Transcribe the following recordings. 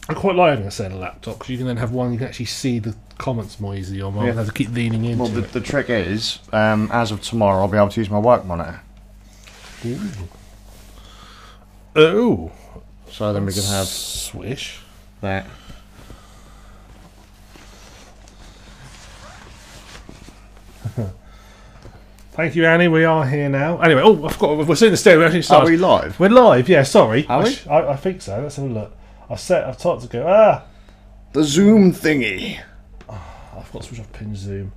I quite like having a Sailor laptop because you can then have one you can actually see the comments more easily on. Rather than have to keep leaning into Well, the trick is, as of tomorrow, I'll be able to use my work monitor. Ooh. Oh. So then we can have swish that. Thank you, Annie. We are here now. Anyway, oh, I forgot. We're sitting the stair. We're actually started. Are we live? We're live. Yeah, sorry. Are we? I think so. Let's have a look. I've told to go. The Zoom thingy. Oh, I forgot to switch off pin zoom.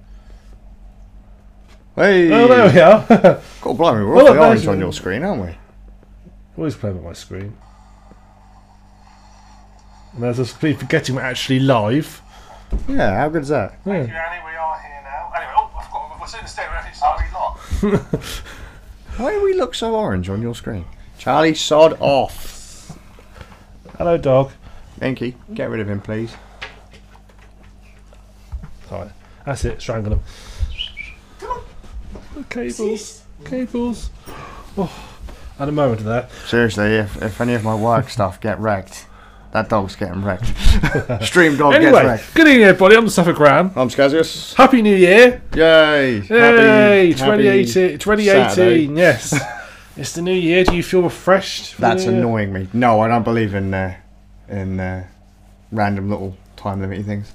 Hey. Oh, there we are. God blimey, we're awfully orange on your screen, aren't we? Always playing with my screen. And as I was completely forgetting we're actually live. Yeah, how good is that? Yeah. Thank you, Annie. We are here now. Anyway, oh, I forgot. We're sitting the stair. We're actually started. Why do we look so orange on your screen? Charlie, sod off. Hello, dog. Inky, get rid of him, please. Alright, that's it. Strangle him. Cables. Cables. Oh, at a moment there. Seriously, if any of my work stuff get wrecked, that dog's getting wrecked. Stream dog Anyway, gets wrecked. good evening, everybody. I'm TheSufoflkRam. I'm Skazz. Happy New Year. Yay. Yay. Happy 2018. 2018. Saturday. Yes. It's the new year. Do you feel refreshed? That's annoying me. No, I don't believe in random little time limity things.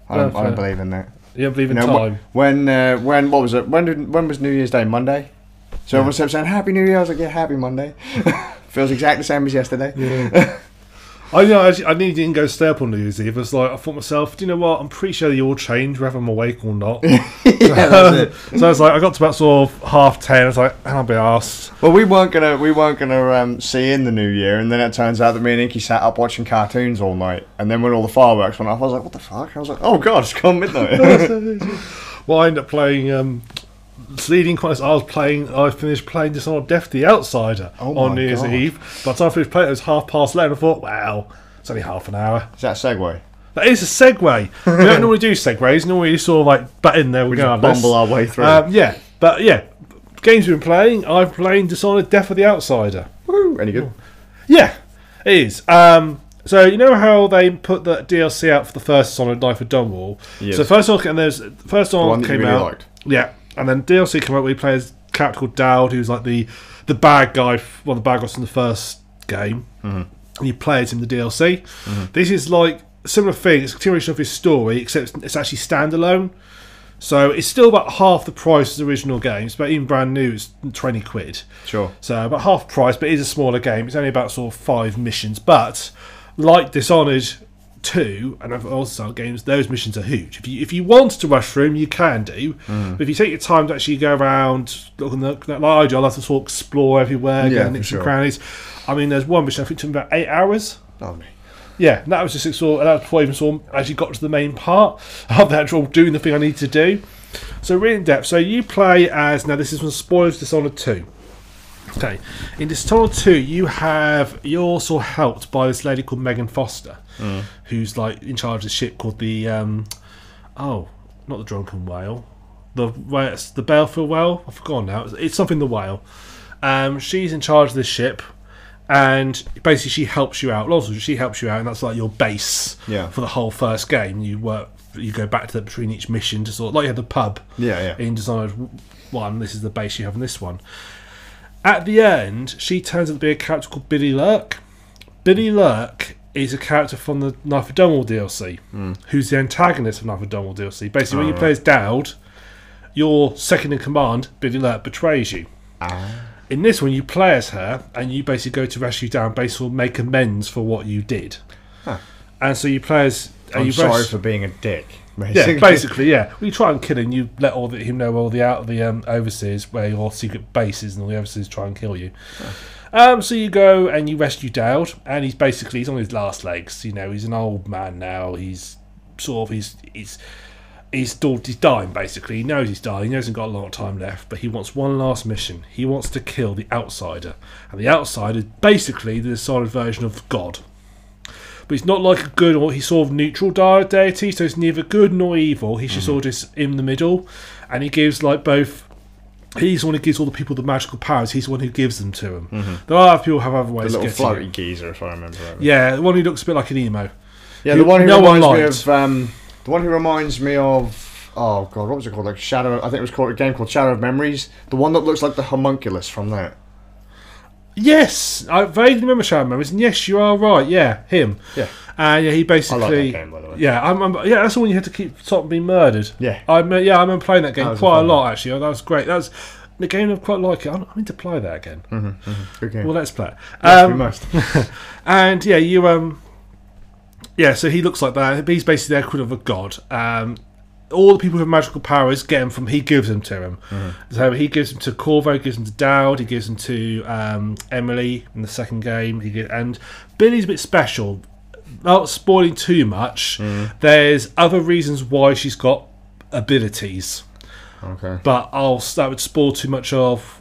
I don't believe in that. You don't believe in time? When what was it? When was New Year's Day? Monday. So everyone kept saying Happy New Year. I was like, yeah, Happy Monday. Feels exactly the same as yesterday. Yeah. I nearly didn't go stay up on New Year's Eve. I thought to myself, do you know what? I'm pretty sure they all change whether I'm awake or not. Yeah, that's it. So I was like, I got to about sort of 10:30. I was like, I'll be arsed. Well, we weren't gonna see in the new year, and then it turns out that me and Inky sat up watching cartoons all night, and then when all the fireworks went off, I was like, what the fuck? I was like, oh god, it's gone midnight. Well, I ended up playing. Leading quite. I finished playing Dishonoured Death the Outsider on New Year's Eve. By the time I finished playing, it was 11:30. I thought, wow, it's only half an hour. Is that a segue? That is a segue. We don't normally do segues. Normally, you sort of like butt in there. We just bumble our way through. Yeah, but yeah, games we've been playing. I've played Dishonoured Death of the Outsider. Woo! Any good? Yeah, it is. So you know how they put the DLC out for the first Dishonored Knife of Dunwall? Yes. So first one came really out. Liked. Yeah. And then DLC came out where you play as a character called Dowd, who's like the bad guy, one of the bad guys from the first game. Mm-hmm. And you play as him in the DLC. Mm-hmm. This is like a similar thing. It's a continuation of his story, except it's actually standalone. So it's still about half the price as the original games, but even brand new, it's 20 quid. Sure. So about half the price, but it is a smaller game. It's only about sort of 5 missions. But like Dishonored 2 and other style games, those missions are huge. If you want to rush through them, you can do. But if you take your time to actually go around, looking like I do, I like to sort of explore everywhere, get nicks and crannies. I mean, there's one mission I think took about 8 hours. Oh, yeah, that was just sort of, that was before I even sort of actually got to the main part of the actual doing the thing I need to do. So really in depth. So you play as, now this is from spoilers, Dishonored 2. Okay, in Dishonored 2, you're also helped by this lady called Megan Foster, who's like in charge of the ship called the not the Drunken Whale, the Baleful Whale. I've forgotten now. It's something the whale. She's in charge of this ship, and basically she helps you out. Also, she helps you out, and that's like your base for the whole first game. You go back to that between each mission to sort of, like you had the pub in Dishonored 1. This is the base you have in this one. At the end, she turns out to be a character called Billy Lurk. Billy Lurk is a character from the Knife of Dunwall DLC, who's the antagonist of Knife of Dunwall DLC. Basically, when you play as Dowd, your second in command, Billy Lurk, betrays you. In this one, you play as her, and you basically go to rescue Dowd, basically make amends for what you did. And so you play as... I'm sorry for being a dick. Basically. Yeah, basically, yeah. Well, you try and kill him, you let him know all the overseers where your secret base is, and all the overseers try and kill you. So you go and you rescue Dowd, and he's on his last legs. You know, he's an old man now. He's dying, basically. He knows he's dying. He knows he's got a lot of time left, but he wants one last mission. He wants to kill the Outsider, and the Outsider is basically the Dishonored version of God. But he's not like a good, or he's sort of neutral deity, so he's neither good nor evil. He's just sort of just in the middle, and he gives like both He's the one who gives all the people the magical powers. He's the one who gives them to them. There are other people who have other ways The to little get to floaty geezer, if I remember right. Yeah, the one who looks a bit like an emo. Yeah, the one who no one reminds me liked. of the one who reminds me of oh god, what was it called? Like Shadow. I think it was called a game called Shadow of Memories. The one that looks like the homunculus from that. Yes, I vaguely remember Shadow Memories, and yes, you are right. Yeah, him. Yeah. Yeah, he basically. I like that game, by the way. Yeah, that's the one you had to keep stopping being murdered. Yeah. I remember playing that game was quite a fun lot actually. That was great. That was the game I quite like it. I'm into play that again. Good game. Well, let's play it. Yes, we must. And yeah, you so he looks like that. He's basically their equivalent of a god. All the people with magical powers get them from. He gives them to him. So he gives them to Corvo, gives them to Dowd, he gives them to Emily in the second game. And Billy's a bit special. Not spoiling too much. There's other reasons why she's got abilities. Okay. But that would spoil too much of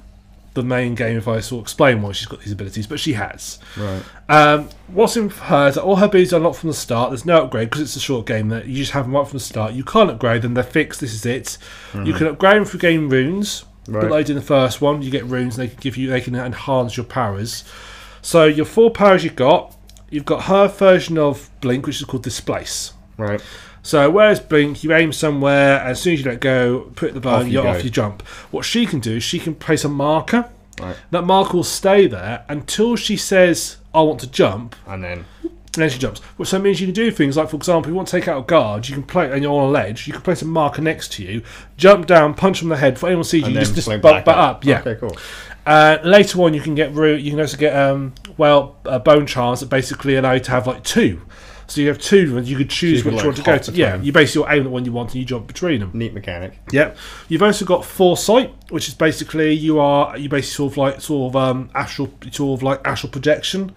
the main game if I sort of explain why she's got these abilities, but she has. Right. What's in for her is that all her abilities are unlocked from the start. There's no upgrade because it's a short game that you just have them right from the start. You can't upgrade them, they're fixed, this is it. You can upgrade them through getting runes. Right. But like in the first one, you get runes and they can enhance your powers. So your 4 powers you've got her version of Blink, which is called Displace. Right. So whereas Blink, you aim somewhere, and as soon as you let go, put the button, you're off, you jump. What she can do is she can place a marker. Right. That marker will stay there until she says, I want to jump. And then she jumps. Which so means you can do things like, for example, you want to take out a guard, you can play, and you're on a ledge, you can place a marker next to you, jump down, punch them in the head, before anyone sees you, you just bump that up. Yeah. Okay, cool. Later on, you can also get bone charms that basically allow you to have like 2. So you have 2, and you could choose which one to go to. Yeah, you basically aim at the one you want and you jump between them. Neat mechanic. Yep. You've also got Foresight, which is basically you basically sort of astral projection.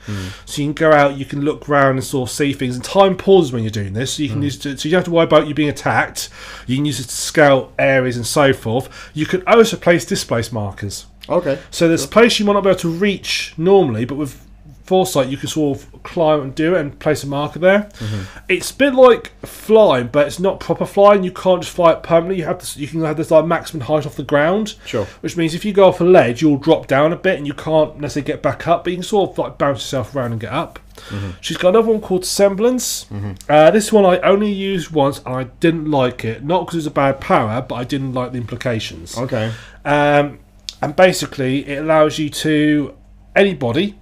So you can go out, you can look around and sort of see things, and time pauses when you're doing this. So you can use it, so you don't have to worry about you being attacked. You can use it to scout areas and so forth. You can also place displace markers. Okay. So there's a place you might not be able to reach normally, but with Foresight you can sort of climb and do it and place a marker there. It's a bit like flying, but it's not proper flying. You can't just fly it permanently. You can have this like maximum height off the ground. Sure. Which means if you go off a ledge, you'll drop down a bit and you can't necessarily get back up, but you can sort of like bounce yourself around and get up. She's got another one called Semblance. This one I only used once and I didn't like it. Not because it was a bad power, but I didn't like the implications. Okay. And basically it allows you to anybody.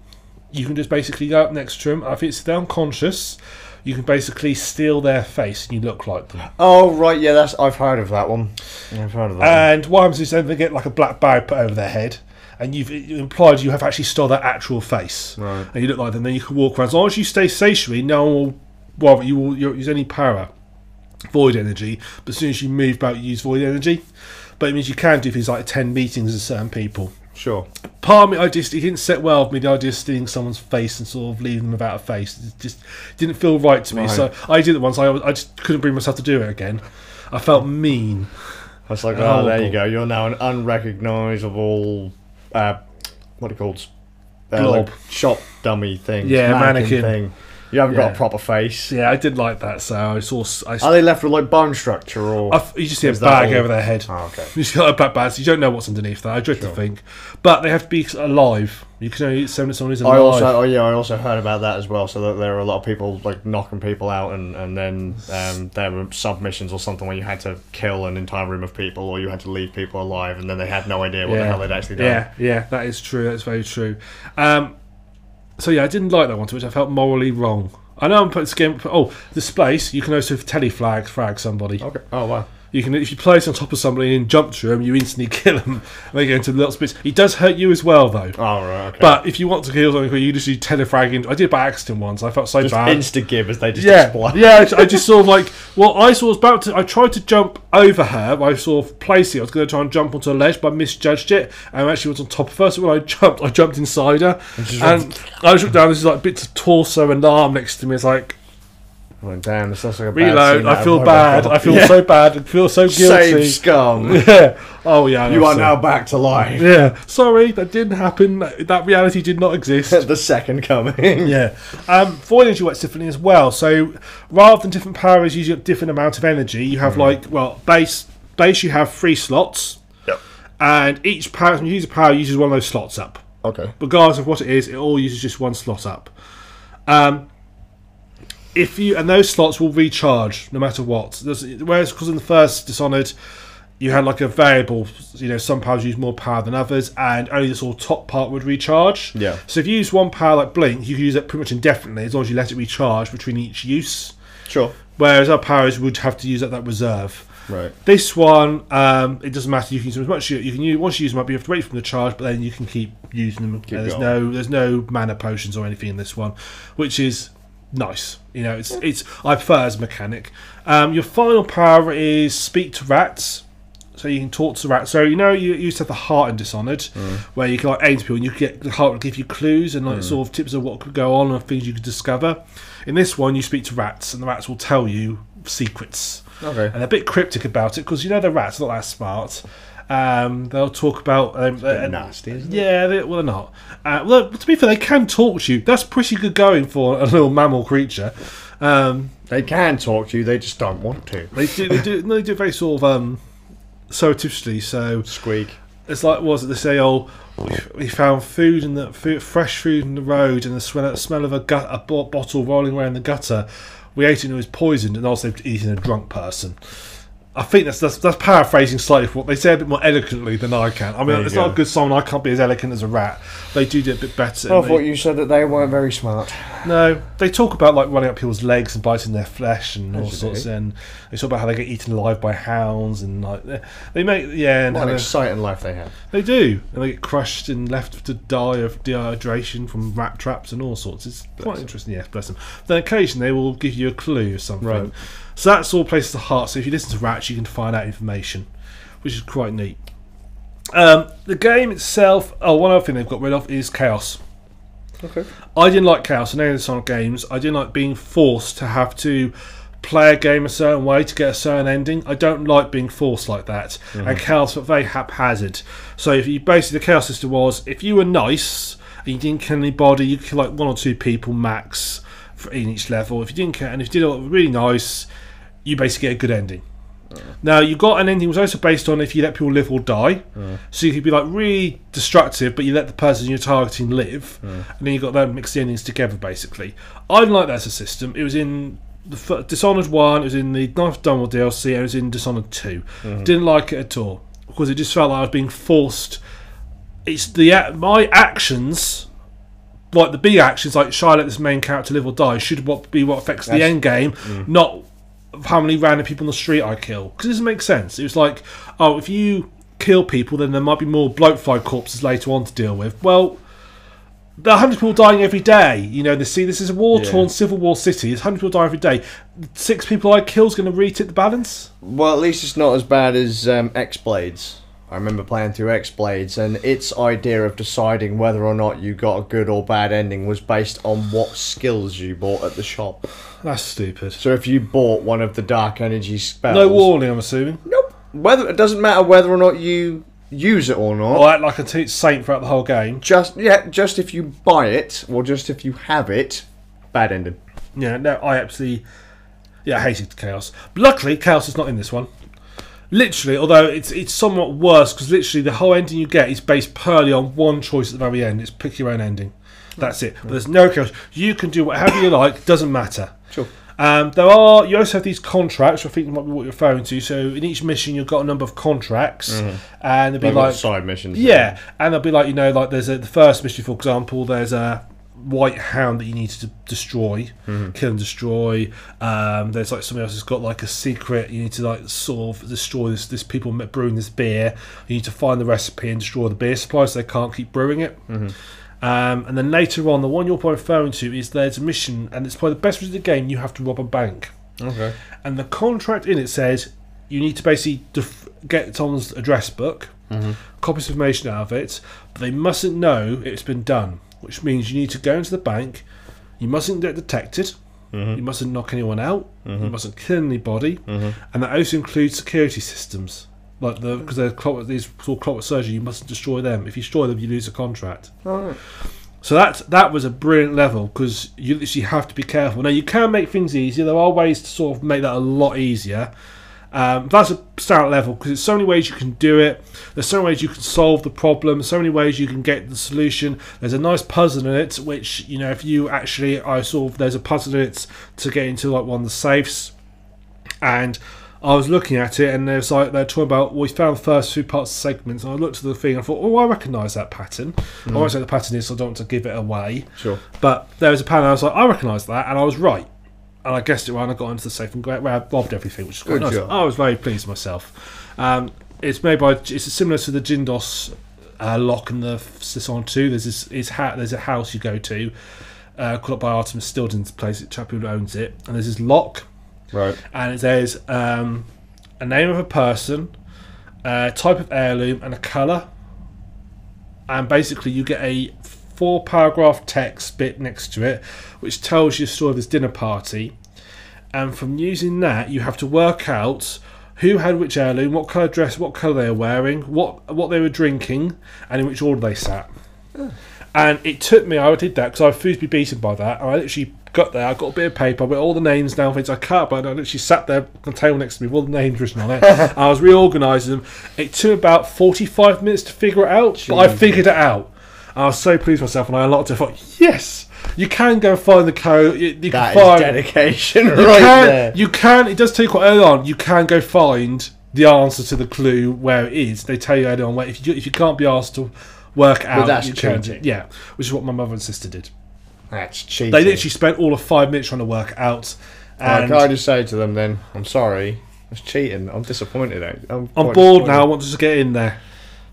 You can just basically go up next to them. If they're unconscious, you can basically steal their face and you look like them. Oh, right, yeah, I've heard of that one. I've heard of that and what happens is then they get like a black bag put over their head, and you've implied you have actually stole their actual face. Right. And you look like them, then you can walk around. As long as you stay stationary, no one will bother you. Will use any power. Void energy. But as soon as you move about, you use void energy. But it means you can do things like attend meetings with certain people. Sure. Part of me, it didn't sit well with me, the idea of stealing someone's face and sort of leaving them without a face. It just didn't feel right to me. Right. So I did it once. I just couldn't bring myself to do it again. I felt mean. I was like, oh, there you go. You're now an unrecognisable, what are you called? Glob. Like shop dummy thing. Yeah, mannequin thing. You haven't got a proper face. Yeah, I did like that. So I saw. Are they left with like bone structure or? You just see a bag over their head. Oh, okay. You just got a black bag, so you don't know what's underneath that. I dread to think, but they have to be alive. You can only send someone who's alive. I also heard about that as well. So that there are a lot of people like knocking people out, and then there were submissions or something where you had to kill an entire room of people, or you had to leave people alive, and then they had no idea what the hell they'd actually done. Yeah, that is true. That's very true. So yeah, I didn't like that one too much. I felt morally wrong. I know I'm putting this game. The space. You can also frag somebody. Okay. Oh wow. You can, if you place on top of somebody and jump through them, you instantly kill them. They go into little spits. He does hurt you as well, though. Oh right. Okay. But if you want to kill something, you just do telefragging. I did it by accident once. I felt so just bad. Insta give as they just explode. Yeah. I just sort of like. Well, I sort of was about to. I tried to jump over her. I sort of placed it. I was going to try and jump onto a ledge, but I misjudged it. And I actually was on top of her. So when I jumped inside her, and I just looked down. This is like bits of torso and arm next to me. It's like. Oh, damn, this looks like a reload. I feel bad. I feel so bad. I feel so guilty. Save scum. Yeah. Oh yeah. You are now back to life. Yeah. Sorry, that didn't happen. That reality did not exist. The second coming. Yeah. Void energy works differently as well. So rather than different powers using a different amount of energy, you have base. You have 3 slots. Yep. and each power, when you use a power, uses one of those slots up. Okay. Regardless of what it is, it all uses just one slot up. And those slots will recharge no matter what. Whereas, because in the first Dishonored, you had like a variable, some powers use more power than others, and only the sort of top part would recharge. Yeah. So if you use one power like Blink, you can use it pretty much indefinitely as long as you let it recharge between each use. Sure. Whereas other powers would have to use that reserve. Right. This one, it doesn't matter. You can use them as much. You can use once you use them up, you have to wait for them to charge, but then you can keep using them. There's no mana potions or anything in this one, which is nice. I prefer as a mechanic. Your final power is speak to rats. So you can talk to rats. So you used to have the heart in Dishonored, where you can like aim to people, and you can get the heart will give you clues and like sort of tips of what could go on and things you could discover. In this one, you speak to rats, and the rats will tell you secrets. Okay. And they're a bit cryptic about it because the rats are not that smart. They'll talk about nasty, isn't it? Yeah, they're not. Well, to be fair, they can talk to you. That's pretty good going for a little mammal creature. They can talk to you. They just don't want to. They do very sort of surreptitiously. So squeak. It's like they say, we found fresh food in the road, and the smell of a bottle rolling around the gutter. We ate it and it was poisoned, and also eating a drunk person. I think that's paraphrasing slightly for what they say a bit more eloquently than I can. I mean, it's not a good song. I can't be as eloquent as a rat. They do it a bit better. I thought you said that they weren't very smart. No, they talk about like running up people's legs and biting their flesh and all sorts. And they talk about how they get eaten alive by hounds and like they make and what an exciting life they have. They do, and they get crushed and left to die of dehydration from rat traps and all sorts. It's quite interesting. Yes, bless them. Then occasionally they will give you a clue or something. Right. So that's all places to heart. So if you listen to rats, you can find out information, which is quite neat. The game itself. One other thing they've got rid of is chaos. Okay. I didn't like chaos in any of the Sonic games. I didn't like being forced to have to play a game a certain way to get a certain ending. I don't like being forced like that. And chaos felt very haphazard. So if you basically the chaos system was if you were nice and you didn't kill anybody, you could kill like 1 or 2 people max in each level. If you didn't care, and if you did it really nice, you basically get a good ending. Now you got an ending was also based on if you let people live or die. So you could be like really destructive, but you let the person you're targeting live, and then you got them mix the endings together. Basically, I didn't like that as a system. It was in the Dishonored 1, it was in the Knife of Dunwall DLC, and it was in Dishonored 2. Didn't like it at all because it just felt like I was being forced. It's my actions. Like the big actions, like should I let this main character live or die, should be what affects the end game, not how many random people on the street I kill. Because it doesn't make sense. It was like, if you kill people, then there might be more bloatfly corpses later on to deal with. Well, there are 100 people dying every day. This is a war-torn civil war city. There's 100 people dying every day. 6 people I kill is going to re-tip the balance. Well, at least it's not as bad as X-Blades. I remember playing through X-Blades, and its idea of deciding whether or not you got a good or bad ending was based on what skills you bought at the shop. That's stupid. So if you bought one of the dark energy spells... No warning, I'm assuming. Nope. It doesn't matter whether or not you use it or not. Or act like a saint throughout the whole game. Just if you buy it, or just if you have it, bad ending. Yeah, no, I absolutely... Yeah, I hated Chaos. But luckily, Chaos is not in this one. Literally, although it's somewhat worse because literally the whole ending you get is based purely on one choice at the very end. It's pick your own ending. That's it. But there's no chaos. You can do whatever you like. Doesn't matter. Sure. You also have these contracts. I think might be what you're referring to. So in each mission, you've got a number of contracts, and there'll be like side missions. Yeah, and there'll be like like there's the first mission, for example. There's a white hound that you need to destroy, kill and destroy. There's like somebody else who's got like a secret. You need to like sort of destroy this people brewing this beer. You need to find the recipe and destroy the beer supply so they can't keep brewing it. And then later on, the one you're probably referring to is there's a mission, and it's probably the best mission of the game. You have to rob a bank. Okay. And the contract in it says you need to basically get someone's address book, copies of information out of it, but they mustn't know it's been done. Which means you need to go into the bank, you mustn't get detected, you mustn't knock anyone out, you mustn't kill anybody, and that also includes security systems. Like because these called clockwork surgery, you mustn't destroy them. If you destroy them, you lose a contract. Right. So that was a brilliant level because you literally have to be careful. Now you can make things easier. There are ways to sort of make that a lot easier. That's a start level because there's so many ways you can do it. There's so many ways you can solve the problem. So many ways you can get the solution. There's a nice puzzle in it, which if you actually, there's a puzzle in it to get into like one of the safes, and I was looking at it, and there's like they're talking about we found the first 2 parts of segments, and I looked at the thing and I thought, oh, I recognise that pattern. I won't say the pattern is, so I don't want to give it away. Sure. But there was a pattern. I was like, I recognise that, and I was right. And I guessed it right, and I got into the safe and robbed everything, which is quite nice. I was very pleased with myself. It's made by. It's similar to the Jindos lock in the Dishonored 2. There's a house you go to, called up by Artemis Stilton's place. The chap who owns it, and there's this lock. Right. And there's a name of a person, a type of heirloom, and a colour. And basically, you get a 4-paragraph text bit next to it, which tells you the story of this dinner party. And from using that, you have to work out who had which heirloom, what colour dress, what colour they were wearing, what they were drinking, and in which order they sat. And it took me, I did that because I refused to be beaten by that. And I literally got there, I got a bit of paper, I put all the names down, things I cut, but I literally sat there on the table next to me with all the names written on it. I was reorganising them. It took about 45 minutes to figure it out, but I figured it out. I was so pleased with myself, and I unlocked it. I thought, yes, you can go find the code. You can find dedication, there. You can. It does tell you quite early on. You can go find the answer to the clue where it is. They tell you early on where if you can't be asked to work out, that's you cheating. Yeah, which is what my mother and sister did. That's cheating. They literally spent all of 5 minutes trying to work it out. And can I just say to them then, I'm sorry, that's cheating. I'm disappointed. I'm bored now. I want to just get in there.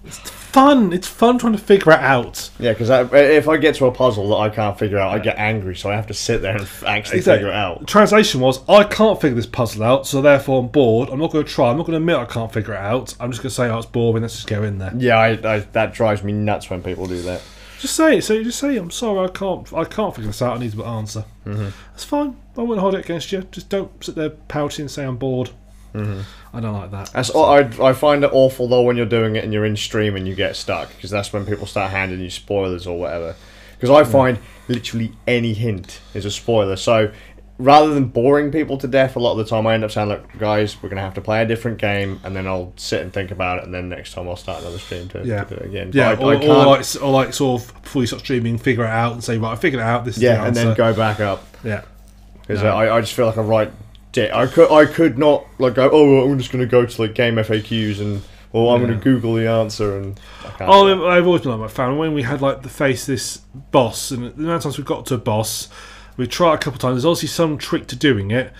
It's fun. It's fun trying to figure it out. Yeah, because if I get to a puzzle that I can't figure out, I get angry, so I have to sit there and actually figure it out. The translation was, I can't figure this puzzle out, so therefore I'm bored. I'm not going to try. I'm not going to admit I can't figure it out. I'm just going to say, oh, it's boring. Let's just go in there. Yeah, that drives me nuts when people do that. Just say it. So you just say, I'm sorry, I can't figure this out. I need an answer. That's fine. I won't hold it against you. Just don't sit there pouting and say I'm bored. I don't like that. I find it awful though when you're doing it and you're in stream and you get stuck, because that's when people start handing you spoilers or whatever. Because I find literally any hint is a spoiler. So rather than boring people to death, a lot of the time I end up saying, look, guys, we're going to have to play a different game, and then I'll sit and think about it, and then next time I'll start another stream to do it again. Yeah, or like sort of before you start streaming, figure it out and say, right, I figured it out. This is the answer. And then go back up. Yeah, because I just feel like a right dick. I could not like go, oh, I'm just going to go to like game FAQs and I'm going to Google the answer and. I've always been like my fan. When we had like this boss, and the amount of times we got to a boss, we tried a couple of times. There's obviously some trick to doing it,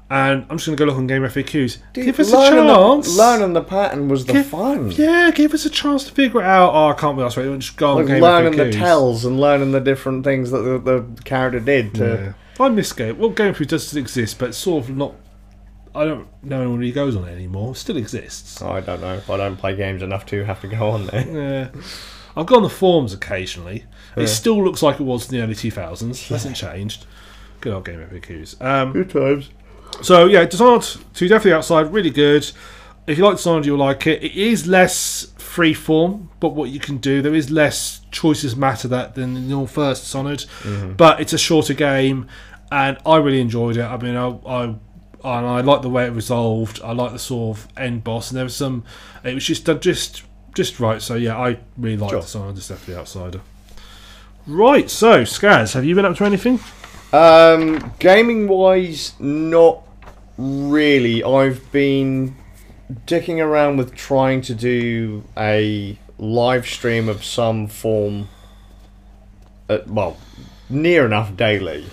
and I'm just going to go look on game FAQs. Dude, give us a chance. Learning the pattern was the fun. Yeah, give us a chance to figure it out. Oh, I can't be honest with you. Just go on game learning FAQs. The tells and learning the different things that the character did. I miss game. Well, Game FAQs does exist, but it's sort of not. I don't know when he goes on it anymore. It still exists. I don't know. I don't play games enough to have to go on there. Yeah. I've gone on the forums occasionally. It still looks like it was in the early 2000s. It hasn't changed. Good old Game FAQs. Good times. So, yeah, Dishonored 2, definitely outside. Really good. If you like Dishonored, you'll like it. It is less freeform, but what you can do, there is less choices matter than in your first Dishonored. But it's a shorter game, and I really enjoyed it. I mean, I like the way it resolved. I like the sort of end boss, and there was some. It was just right. So yeah, I really liked the song. Just definitely outsider. Right. So Skazz, have you been up to anything? Gaming wise, not really. I've been dicking around with trying to do a live stream of some form. Near enough daily.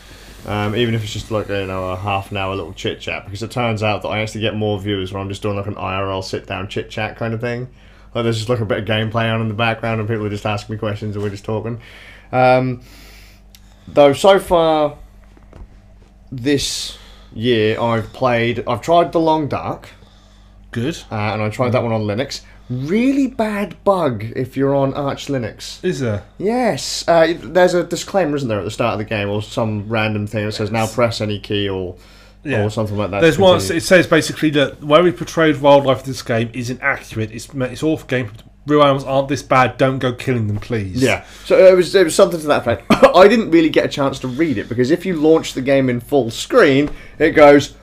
Even if it's just like a half an hour little chit chat, because it turns out that I actually get more viewers when I'm just doing like an IRL sit down chit chat kind of thing. Like there's just like a bit of gameplay on in the background and people are just asking me questions and we're just talking. Though so far this year I've tried The Long Dark. Good. And I tried that one on Linux. Really bad bug if you're on Arch Linux. Is there? Yes. There's a disclaimer, isn't there, at the start of the game, or some random thing that says now press any key or something like that. There's one. It says basically that the way we portrayed wildlife in this game is inaccurate. It's all for game. Real animals aren't this bad. Don't go killing them, please. Yeah. So it was something to that effect. I didn't really get a chance to read it because if you launch the game in full screen, it goes.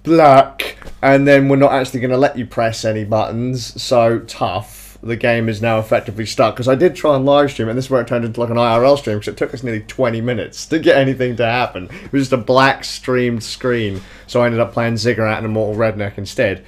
black, and then we're not actually going to let you press any buttons, so tough. The game is now effectively stuck. Because I did try and live stream, and this is where it turned into like an IRL stream, because it took us nearly 20 minutes to get anything to happen. It was just a black streamed screen, so I ended up playing Ziggurat and Immortal Redneck instead.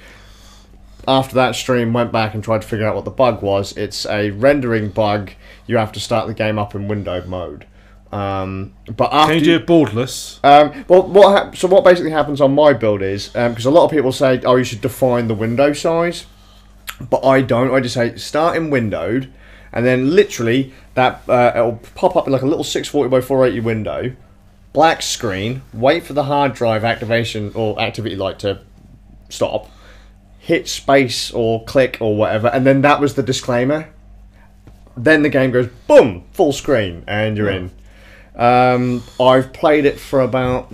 After that stream, went back and tried to figure out what the bug was. It's a rendering bug. You have to start the game up in windowed mode. But after can you do it borderless? Well, so what basically happens on my build is, because a lot of people say, oh, you should define the window size. But I don't. I just say start in windowed, and then literally that it'll pop up in like a little 640 by 480 window, black screen. Wait for the hard drive activation or activity light to stop. Hit space or click or whatever, and then that was the disclaimer. Then the game goes boom, full screen, and you're in. I've played it for about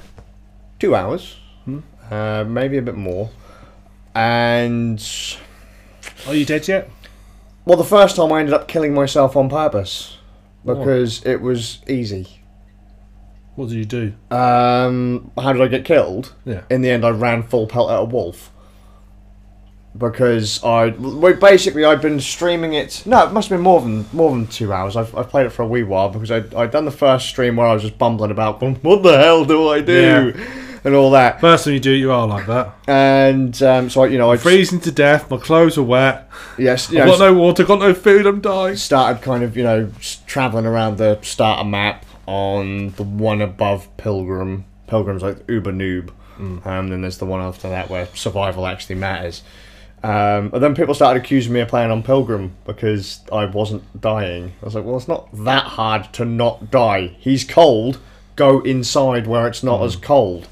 2 hours, maybe a bit more, and. Are you dead yet? Well, the first time I ended up killing myself on purpose because it was easy. What did you do? How did I get killed? Yeah. In the end, I ran full pelt at a wolf because I'd been streaming it. No, it must have been more than 2 hours. I've played it for a wee while because I'd done the first stream where I was just bumbling about, going, what the hell do I do? Yeah. And all that. First time you do it, you are like that. And so I freezing to death. My clothes are wet. Yes, I've got no water, got no food. I'm dying. Started kind of traveling around the starter map on the one above Pilgrim. Pilgrim's like uber noob. And then there's the one after that where survival actually matters. And then people started accusing me of playing on Pilgrim because I wasn't dying. I was like, well, it's not that hard to not die. He's cold. Go inside where it's not as cold.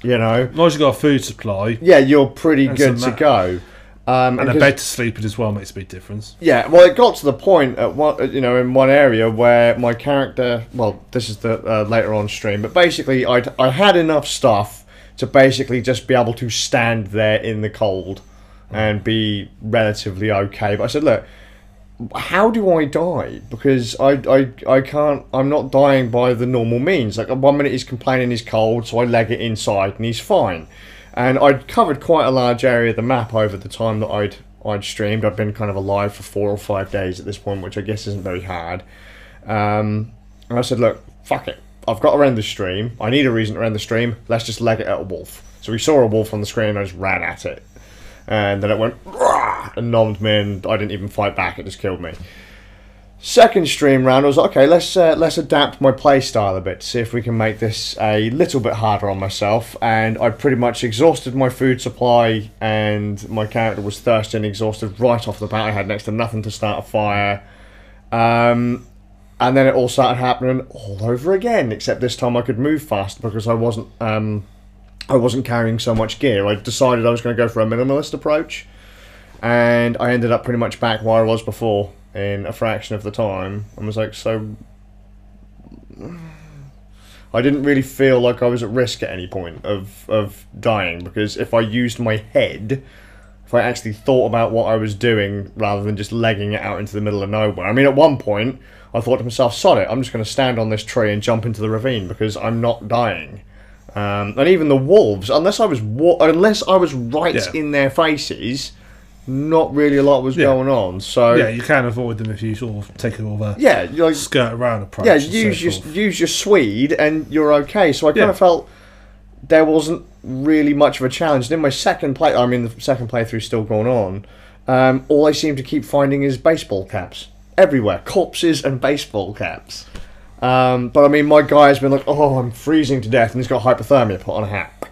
You know, as long as you've got a food supply, yeah, you're pretty good to go. And a bed to sleep in as well makes a big difference. Yeah, well, it got to the point at in one area where my character, well, this is the later on stream, but basically I had enough stuff to basically just be able to stand there in the cold and be relatively okay. But I said, look, how do I die? Because I can't, I'm not dying by the normal means. Like 1 minute he's complaining he's cold, so I leg it inside and he's fine. And I'd covered quite a large area of the map over the time that I'd streamed. I'd been kind of alive for 4 or 5 days at this point, which I guess isn't very hard. And I said, look, fuck it. I've got to end the stream. I need a reason to end the stream. Let's just leg it at a wolf. So we saw a wolf on the screen and I just ran at it. And then it went and nommed me, and I didn't even fight back. It just killed me. Second stream round, I was like, okay, let's adapt my play style a bit to see if we can make this a little bit harder on myself. And I pretty much exhausted my food supply, and my character was thirsty and exhausted right off the bat. I had next to nothing to start a fire. And then it all started happening all over again, except this time I could move faster because I wasn't carrying so much gear. I decided I was going to go for a minimalist approach, and I ended up pretty much back where I was before in a fraction of the time. I was like, so I didn't really feel like I was at risk at any point of dying, because if I used my head, if I actually thought about what I was doing rather than just legging it out into the middle of nowhere. I mean, at one point I thought to myself, sod it, I'm just going to stand on this tree and jump into the ravine because I'm not dying. And even the wolves, unless I was right in their faces, not really a lot was going on. So yeah, you can avoid them if you sort of take a skirt around approach. Yeah, use your Swede and you're okay. So I kind of felt there wasn't really much of a challenge. And in my second play, I mean the second playthrough still going on, all I seem to keep finding is baseball caps everywhere, corpses and baseball caps. But I mean, my guy has been like, oh, I'm freezing to death, and he's got hypothermia. Put on a hat.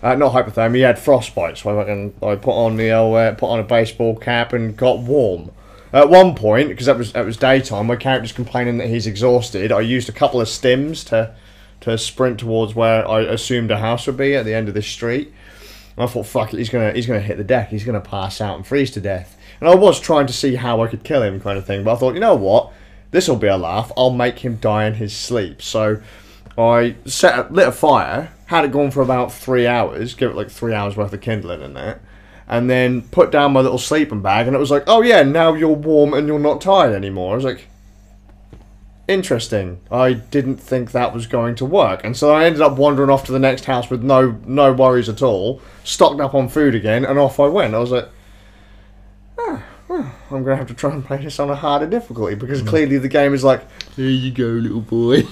Not hypothermia. He had frostbite, so I put on a baseball cap and got warm. At one point, because that was daytime, my character's complaining that he's exhausted. I used a couple of stims to sprint towards where I assumed a house would be at the end of this street. And I thought, fuck it, he's gonna hit the deck. He's gonna pass out and freeze to death. And I was trying to see how I could kill him, kind of thing. But I thought, you know what? This will be a laugh. I'll make him die in his sleep. So I lit a fire, had it going for about 3 hours, give it like 3 hours worth of kindling in there, and then put down my little sleeping bag, and it was like, oh yeah, now you're warm and you're not tired anymore. I was like, interesting. I didn't think that was going to work, and so I ended up wandering off to the next house with no worries at all, stocked up on food again, and off I went. I was like, I'm going to have to try and play this on a harder difficulty, because clearly the game is like, there you go, little boy.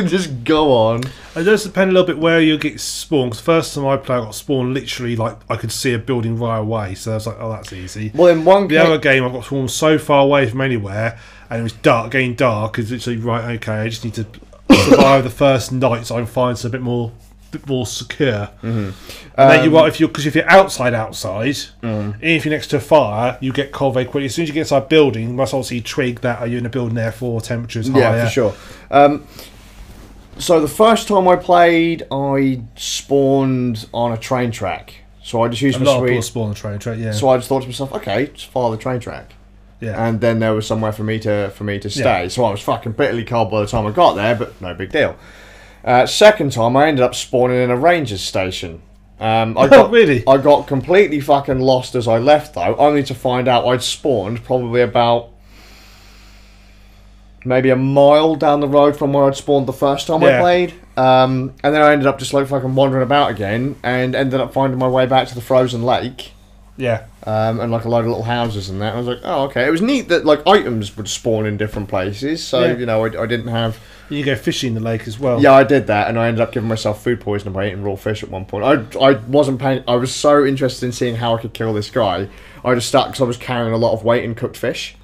Just go on. It does depend a little bit where you get spawned. Cause the first time I played, I got spawned literally like I could see a building right away. So I was like, oh, that's easy. Well, in one the other game, I got spawned so far away from anywhere, and it was dark, getting dark. It's literally, right, okay, I just need to survive the first night so I can find something a bit more secure. And then if you're outside, even if you're next to a fire, you get cold very quickly. As soon as you get inside a building, you must obviously trig that are you in a building therefore temperatures higher. Yeah, for sure. So the first time I played, I spawned on a train track. So I just used a my lot of people sweet. spawn on a train track, yeah. So I just thought to myself, okay, just follow the train track. Yeah. And then there was somewhere for me to stay. Yeah. So I was fucking bitterly cold by the time I got there, but no big deal. Second time, I ended up spawning in a ranger's station. Really? I got completely fucking lost as I left, though, only to find out I'd spawned probably about maybe a mile down the road from where I'd spawned the first time I played. And then I ended up just like fucking wandering about again, and ended up finding my way back to the frozen lake. Yeah. And like a load of little houses and that. I was like, oh, okay. It was neat that like items would spawn in different places. So, you know, I didn't have... You go fishing in the lake as well. Yeah, I did that, and I ended up giving myself food poisoning by eating raw fish at one point. I wasn't paying... I was so interested in seeing how I could kill this guy. I just started, because I was carrying a lot of weight in cooked fish.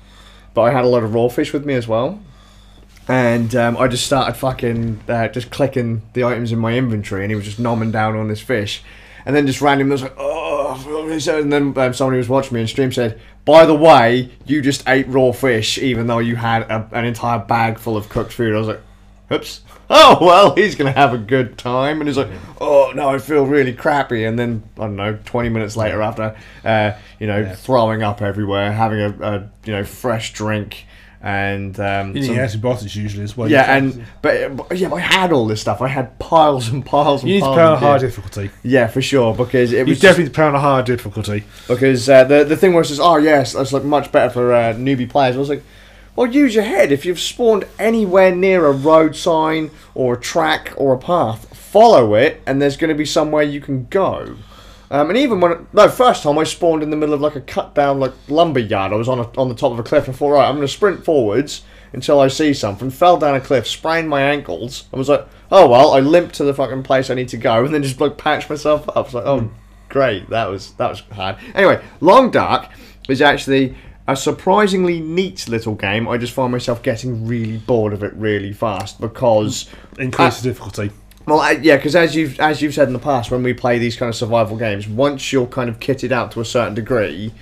But I had a lot of raw fish with me as well. And I just started fucking... just clicking the items in my inventory, and he was just nomming down on this fish. And then just randomly was like, oh... And then somebody was watching me on stream said, by the way, you just ate raw fish, even though you had an entire bag full of cooked food. I was like, oops. Oh, well, he's going to have a good time. And he's like, oh, no, I feel really crappy. And then, I don't know, 20 minutes later after, throwing up everywhere, having a fresh drink. And you need antibiotics usually as well. Yeah, but I had all this stuff. I had piles and piles and piles. You need to play on a higher difficulty. Yeah, for sure, because it was... You definitely play on a higher difficulty. Because the thing was, oh yes, that's like much better for newbie players. I was like, well, use your head. If you've spawned anywhere near a road sign or a track or a path, follow it, and there's going to be somewhere you can go. And even first time I spawned in the middle of like a cut down like lumber yard. I was on the top of a cliff and thought, right, I'm going to sprint forwards until I see something. Fell down a cliff, sprained my ankles. I was like, oh well, I limped to the fucking place I need to go, and then just like patched myself up. I was like, oh great, that was hard. Anyway, Long Dark is actually a surprisingly neat little game. I just find myself getting really bored of it really fast because increase the difficulty. Well, yeah, because as you've said in the past, when we play these kind of survival games, once you're kind of kitted out to a certain degree,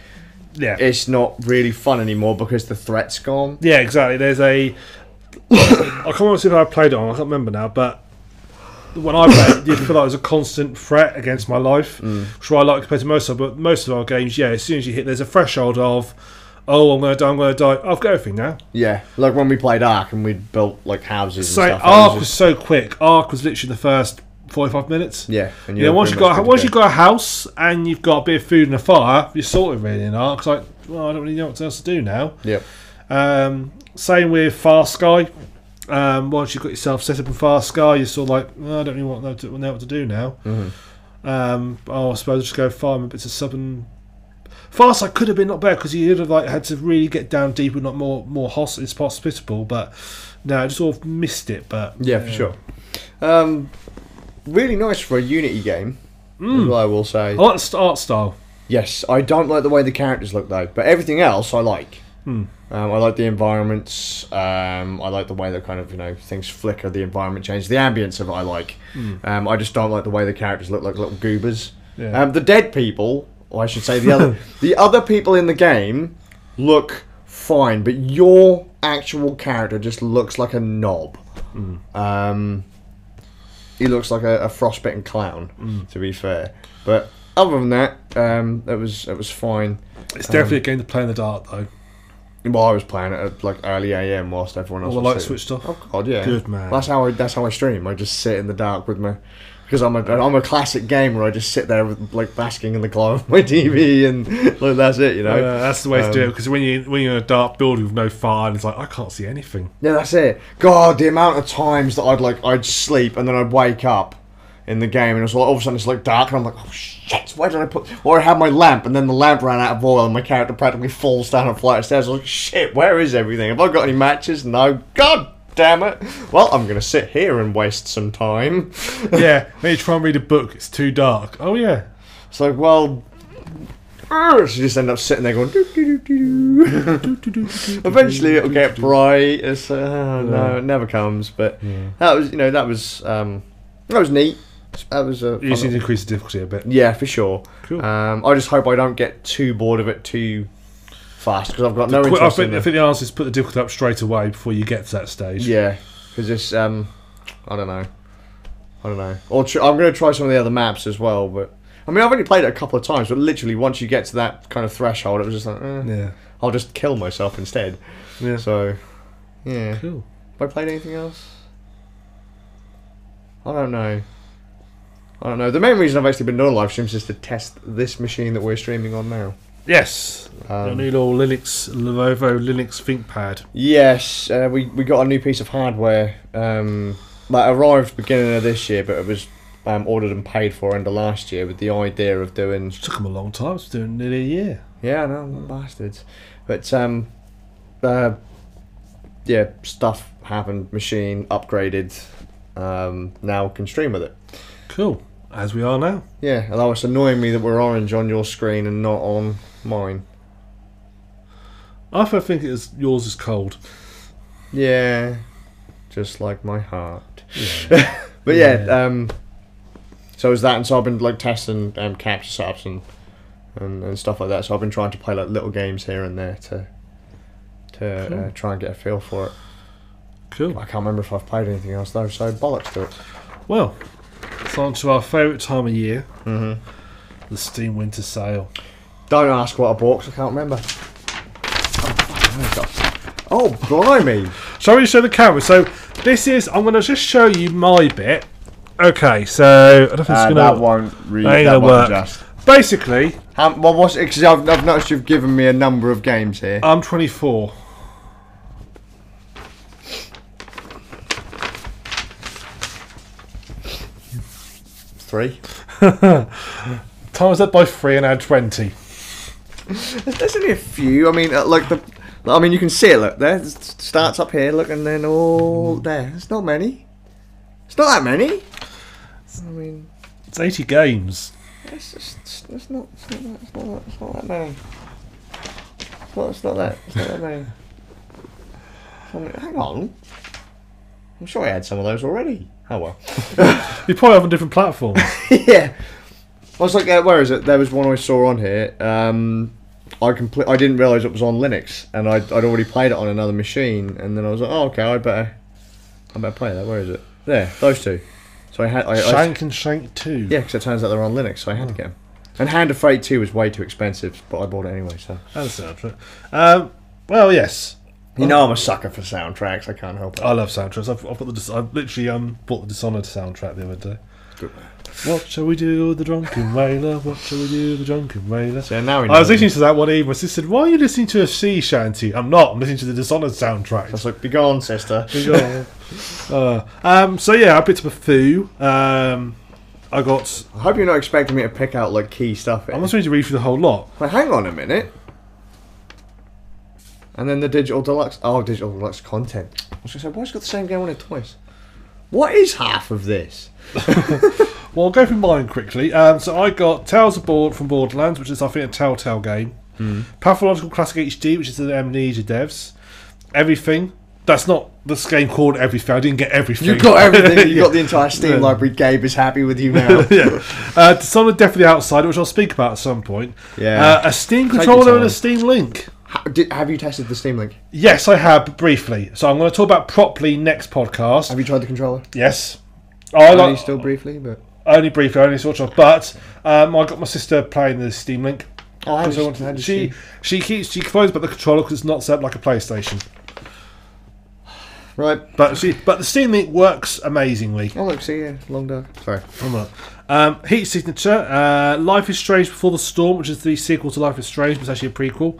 it's not really fun anymore because the threat's gone. Yeah, exactly. There's I can't remember if I played it on. I can't remember now, but when I played, you feel like there's a constant threat against my life, which I like compared to most of. But most of our games, as soon as you hit, there's a threshold of, oh, I'm going to die. I've got everything now. Yeah, like when we played Ark and we built like houses and stuff. Ark was so quick. Ark was literally the first 45 minutes. Yeah, and once you've got a house and you've got a bit of food and a fire, you're sorted really in Ark. It's like, well, I don't really know what else to do now. Yep. Same with Fast Sky. Once you've got yourself set up in Fast Sky, you're sort of like, well, I don't really know what to do now. I suppose I'll just go farm a bit of southern. Fast, I could have been not better because you would have had to really get down deep and not more hospitable. But no, I just sort of missed it. But yeah, for sure. Really nice for a Unity game. Is what I will say. I like the art style. Yes, I don't like the way the characters look though, but everything else I like. I like the environments. I like the way that kind of things flicker, the environment change, the ambience of it. I like. I just don't like the way the characters look like little goobers. Yeah. The dead people. Or I should say the other people in the game look fine, but your actual character just looks like a knob. He looks like a frostbitten clown, to be fair. But other than that, it was fine. It's definitely a game to play in the dark, though. Well, I was playing it at like early AM whilst everyone else all the was lights switched off. Oh god, yeah. Good man. That's how I stream. I just sit in the dark with my Because I'm a classic gamer. I just sit there with, like, basking in the glow of my TV, and like, that's it, you know. That's the way to do it. Because when you're in a dark building with no fire, and it's like I can't see anything. Yeah, that's it. God, the amount of times that I'd sleep and then I'd wake up in the game, and it was like all of a sudden it's like dark, and I'm like, oh shit, where did I put? Or I had my lamp, and then the lamp ran out of oil, and my character practically falls down a flight of stairs. I was like, shit, where is everything? Have I got any matches? No. God damn it. Well, I'm gonna sit here and waste some time. Yeah, maybe try and read a book. It's too dark. Oh yeah. It's like, well, so you just end up sitting there going, doo, doo, doo, doo, doo. Eventually it'll get bright. It's no, it never comes. But that was, that was neat. That was you just need to increase the difficulty a bit. Yeah, for sure. Cool. I just hope I don't get too bored of it too fast, because I've got no interest in it. I think the answer is put the difficulty up straight away before you get to that stage. Yeah, because it's I don't know. Or I'm going to try some of the other maps as well, but I mean, I've only played it a couple of times, but literally once you get to that kind of threshold, it was just like, I'll just kill myself instead. Yeah. So, yeah. Cool. Have I played anything else? I don't know. The main reason I've actually been doing live streams is to test this machine that we're streaming on now. Yes. Your new little Lenovo Linux ThinkPad. Yes, we got a new piece of hardware that arrived beginning of this year, but it was ordered and paid for end of last year, with the idea of doing... It took them a long time. It's doing nearly a year. Yeah, I know, bastards. But yeah, stuff happened. Machine upgraded. Now can stream with it. Cool. As we are now. Yeah, although it's annoying me that we're orange on your screen and not on mine. I think yours is cold. Yeah, just like my heart. Yeah. But yeah, so is that, and so I've been like testing capture setups and stuff like that. So I've been trying to play like little games here and there to Cool. Try and get a feel for it. Cool. I can't remember if I've played anything else though, so bollocks to it. Well, it's on to our favourite time of year. Mm-hmm. The Steam Winter Sale. Don't ask what I bought, 'cause I can't remember. Oh, blimey! Shall we show the camera? So this is, I'm going to just show you my bit. Okay, so I don't think it's going to... That won't work. Just. Basically... well, what's it? Because I've noticed you've given me a number of games here. I'm 24. Three. Times that by 3 and add 20. There's only a few. I mean, you can see it. Look there. It starts up here. Look, and then all there. It's not many. It's not that many. I mean, it's 80 games. It's not that many. It's not that many. Hang on. I'm sure I had some of those already. Oh well. You probably have on different platforms. Yeah. I was like, where is it? There was one I saw on here. I didn't realise it was on Linux, and I'd already played it on another machine, and then I was like, oh, okay, I better play that. Where is it? There, those two. So Shank and Shank 2. Yeah, because it turns out they're on Linux, so I had to get them. And Hand of Fate 2 was way too expensive, but I bought it anyway. So that's the soundtrack. Well, yes. You know I'm a sucker for soundtracks. I can't help it. I love soundtracks. I've literally bought the Dishonored soundtrack the other day. Good. What shall we do with the drunken whaler? What shall we do with the drunken whaler? So now we know. I was listening to that one evening. My sister said, "Why are you listening to a sea shanty?" I'm not. I'm listening to the Dishonored soundtrack. I was like, "Be gone, sister." Be gone. So yeah, I picked up a few. I hope you're not expecting me to pick out like key stuff. I'm not supposed to read through the whole lot. Well, hang on a minute. And then the digital deluxe. Oh, digital deluxe content. I was going to say, why has it got the same game on it twice? What is half of this? Well, I'll go through mine quickly. So I got Tales of Board from Borderlands, which is, I think, a Telltale game. Pathological Classic HD, which is the Amnesia devs. Everything. That's not this game called Everything. I didn't get everything. You got everything. You got the entire Steam library. Gabe is happy with you now. Yeah. Dishonored Death of the Outsider, which I'll speak about at some point. Yeah. A Steam controller and a Steam Link. Have you tested the Steam Link? Yes, I have, but briefly. So I'm going to talk about properly next podcast. Have you tried the controller? Yes. Only still briefly, but only briefly, only sort of. But I got my sister playing the Steam Link. Oh, she complains about the controller because it's not set up like a PlayStation. Right. But the Steam Link works amazingly. Oh, look, see, yeah, Long Dark. Sorry. Heat Signature, Life is Strange Before the Storm, which is the sequel to Life is Strange, but it's actually a prequel.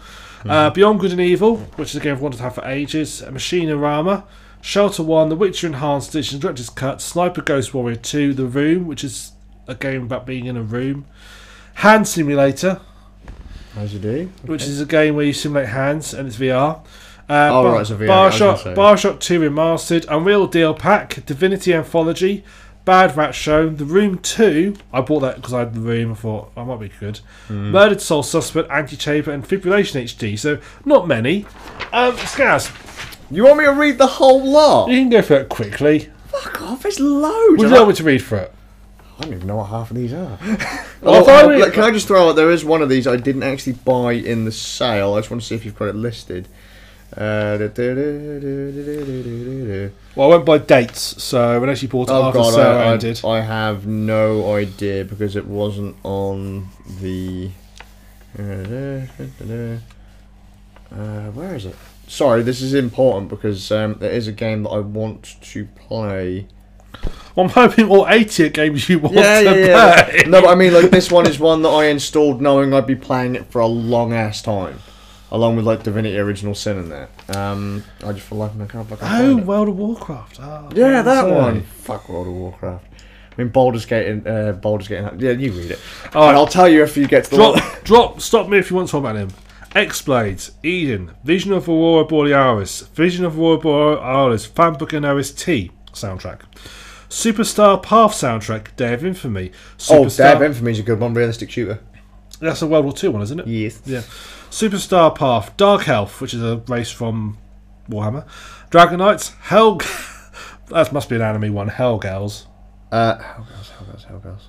Beyond Good and Evil, which is a game I've wanted to have for ages. Machinarama, Shelter 1, The Witcher Enhanced Edition, Director's Cut, Sniper Ghost Warrior 2, The Room, which is a game about being in a room. Hand Simulator, As you do. which is a game where you simulate hands, and it's VR. Right, it's a VR. Bioshock 2 Remastered, Unreal Deal Pack, Divinity Anthology, Bad Rat Show, The Room 2. I bought that because I had The Room. I thought I might be good. Murdered Soul Suspect, Anti-Chamber, and Fibrillation HD. So not many. Skazz, You want me to read the whole lot? you can go for it quickly. Fuck off, there's loads. Would you like me to read for it? I don't even know what half of these are. Well, Can I just throw out, there is one of these I didn't actually buy in the sale. I just want to see if you've got it listed. Well, I went by dates, so when I actually bought it after the sale ended. I have no idea because it wasn't on the... where is it? Sorry, this is important because there is a game that I want to play. Well, I'm hoping all 80 games you want to play. No, but I mean, like, this one is one that I installed knowing I'd be playing it for a long ass time. Along with, like, Divinity Original Sin in there. I just feel like I can't fucking find it. World of Warcraft. Oh, yeah, that one. Fuck World of Warcraft. I mean, Baldur's Gate. Yeah, you read it. All right. I'll tell you if you get to the Stop me if you want to talk about him. X-Blades, Eden, Vision of Aurora Borealis, Vision of Aurora Borealis, Fanbook and OST soundtrack. Superstar Path soundtrack, Day of Infamy. Day of Infamy is a good one, realistic shooter. That's a World War II one, isn't it? Yes. Yeah. Superstar Path, Dark Elf, which is a race from Warhammer. Dragon Knights, Hell... that must be an anime one, Hellgirls. Hellgirls.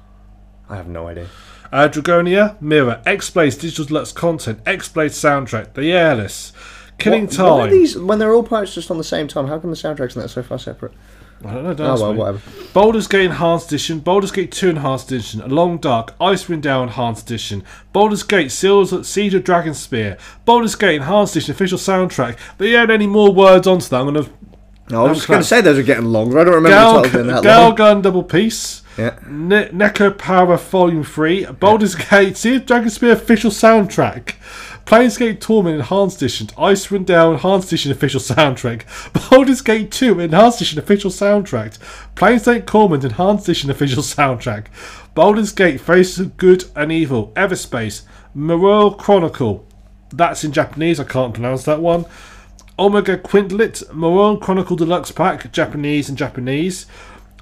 I have no idea. Dragonia, Mirror, X-Blades Digital Deluxe Content, X-Blades Soundtrack, The Airless, Killing Time. What are these, when they're all priced just on the same time, how come the soundtracks and that are so far separate? I don't know. Whatever. Baldur's Gate Enhanced Edition, Baldur's Gate 2 Enhanced Edition, A Long Dark, Icewind Dale Enhanced Edition, Baldur's Gate Siege of Dragonspear, Baldur's Gate Enhanced Edition Official Soundtrack. But you add any more words onto that, I'm going to... No, I was going to say those are getting longer. I don't remember the titles being that long. Galgun Double Piece. Yeah. Neko Power Volume 3, Baldur's Gate Siege of Dragonspear Official Soundtrack, Planescape Torment Enhanced Edition, Icewind Dale Enhanced Edition Official Soundtrack, Baldur's Gate 2 Enhanced Edition Official Soundtrack, Planescape Torment Enhanced Edition Official Soundtrack, Baldur's Gate Face of Good and Evil, Everspace, Morale Chronicle, that's in Japanese, I can't pronounce that one, Omega Quintlet, Morale Chronicle Deluxe Pack, Japanese and Japanese,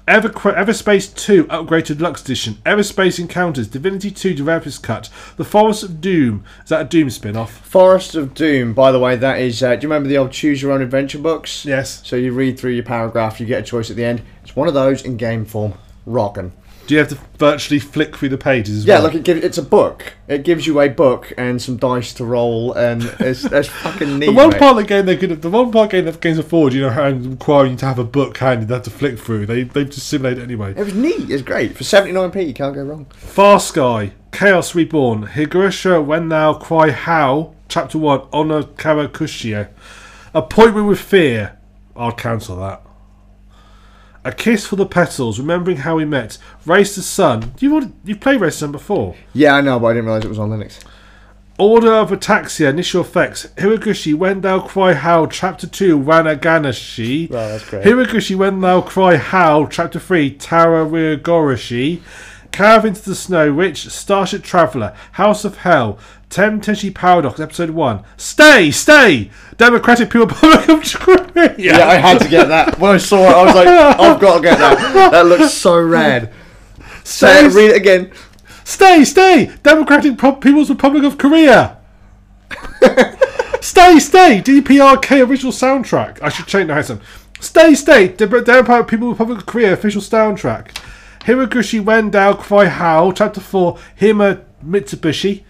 Everspace 2 Upgraded Deluxe Edition, Everspace Encounters, Divinity 2 Director's Cut, The Forest of Doom. Is that a Doom spin-off? Forest of Doom, by the way, that is... do you remember the old Choose Your Own Adventure books? Yes. So you read through your paragraph, you get a choice at the end. It's one of those in game form. Rockin'. Do you have to virtually flick through the pages as well? Yeah, look, it's a book. It gives you a book and some dice to roll, and it's fucking neat. The one part of the game that games afford, and requiring you to have a book handy, they have to flick through. They just simulate it anyway. It was neat. It's great for 79p. You can't go wrong. Far Sky, Chaos Reborn, Higurashi When Thou Cry How, Chapter 1, Honor Karakushia, Appointment with Fear. I'll cancel that. A Kiss for the Petals, Remembering How We Met, Race the Sun. You've played Race the Sun before? Yeah, I know, but I didn't realise it was on Linux. Order of Ataxia, Initial Effects, Hiraguchi, When Thou Cry How, Chapter 2, Ranaganashi. Wow, that's great. Hiraguchi, When Thou Cry How, Chapter 3, Tarawigorishi. Carve into the Snow Witch, Starship Traveller, House of Hell, Tenchi Paradox, Episode 1. Stay! Democratic People's Republic of Korea. Yeah, I had to get that. When I saw it, I was like, I've got to get that. That looks so rad. Read it again. Stay! Democratic People's Republic of Korea. Stay! DPRK original soundtrack. I should change that. Stay! Democratic People's Republic of Korea official soundtrack. Hiraguchi When Thou Cry How, Chapter 4, Hima Mitsubishi.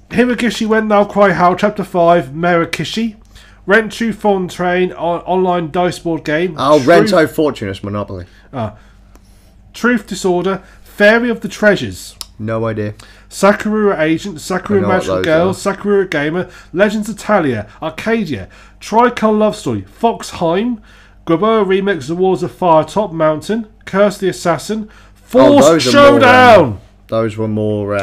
Hiraguchi When Thou Cry How, Chapter 5, Merakishi. Rento Fontaine online dice board game. Rento Fortunus Monopoly. Truth Disorder, Fairy of the Treasures. No idea. Sakurura Agent, Sakura Magical Girl, Sakurura Gamer, Legends of Talia, Arcadia, Tricol Love Story, Foxheim, Grabo remix The Wars of Fire, Top Mountain, Curse the Assassin, Oh, Force those are Showdown. Those were more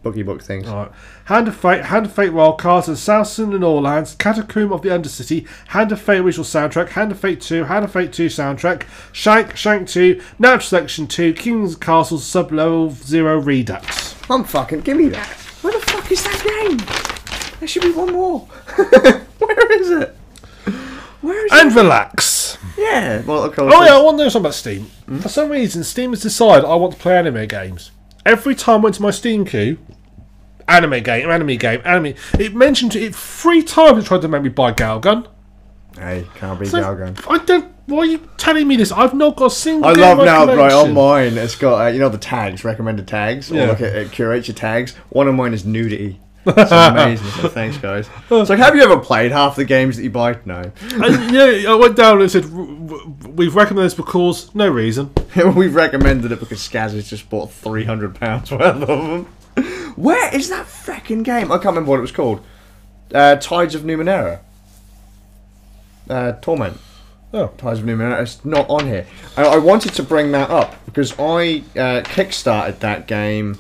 boogie book things. Right. Hand of Fate Wildcards, Assassin in All Lands, Catacomb of the Undercity, Hand of Fate original soundtrack, Hand of Fate 2, Hand of Fate 2 soundtrack, Shank 2, Natural Selection 2, King's Castles, Sub-Level 0 Redux. Give me that. Where the fuck is that game? There should be one more. Where is it? And relax. Yeah. Well, okay. Oh yeah, I want to know something about Steam. For some reason, Steam has decided I want to play anime games. Every time I went to my Steam queue, anime game. It mentioned it 3 times. It tried to make me buy Galgun. Hey, can't be Galgun. I don't. Why are you telling me this? I've not got a single. I game love in my now, right, collection. on mine, it's got, you know, the tags, recommended tags. Yeah. Or look at it, curates your tags. One of mine is nudity. It's amazing. So thanks, guys. It's like, have you ever played half the games that you buy? No. And, yeah, I went down and it said, we've recommended this because no reason. We've recommended it because Skazz has just bought £300 worth of them. Where is that fucking game? I can't remember what it was called. Tides of Numenera. Torment. Oh. Tides of Numenera. It's not on here. I wanted to bring that up because I kickstarted that game.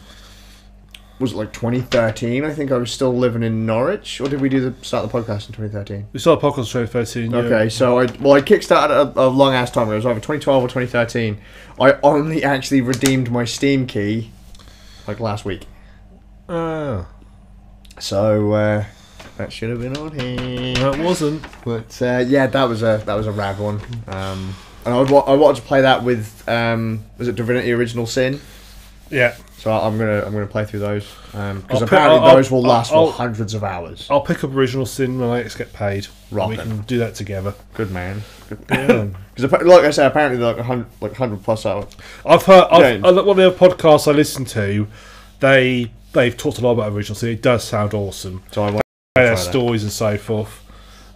Was it like 2013? I think I was still living in Norwich, or did we start the podcast in 2013? We started the podcast in 2013. Yeah. Okay, so I kickstarted a long ass time ago. It was either 2012 or 2013. I only actually redeemed my Steam key like last week. Ah. So that should have been on here. No, it wasn't. But yeah, that was a rad one. And I wanted to play that with was it Divinity Original Sin? Yeah. So I'm gonna play through those because apparently those will last for hundreds of hours. I'll pick up Original Sin when I get paid. Rockin'. We can do that together. Good man. Because like I said, apparently like 100 plus hours. I've heard. One of the other podcasts I listen to, they've talked a lot about Original Sin. It does sound awesome. So I want their stories and so forth.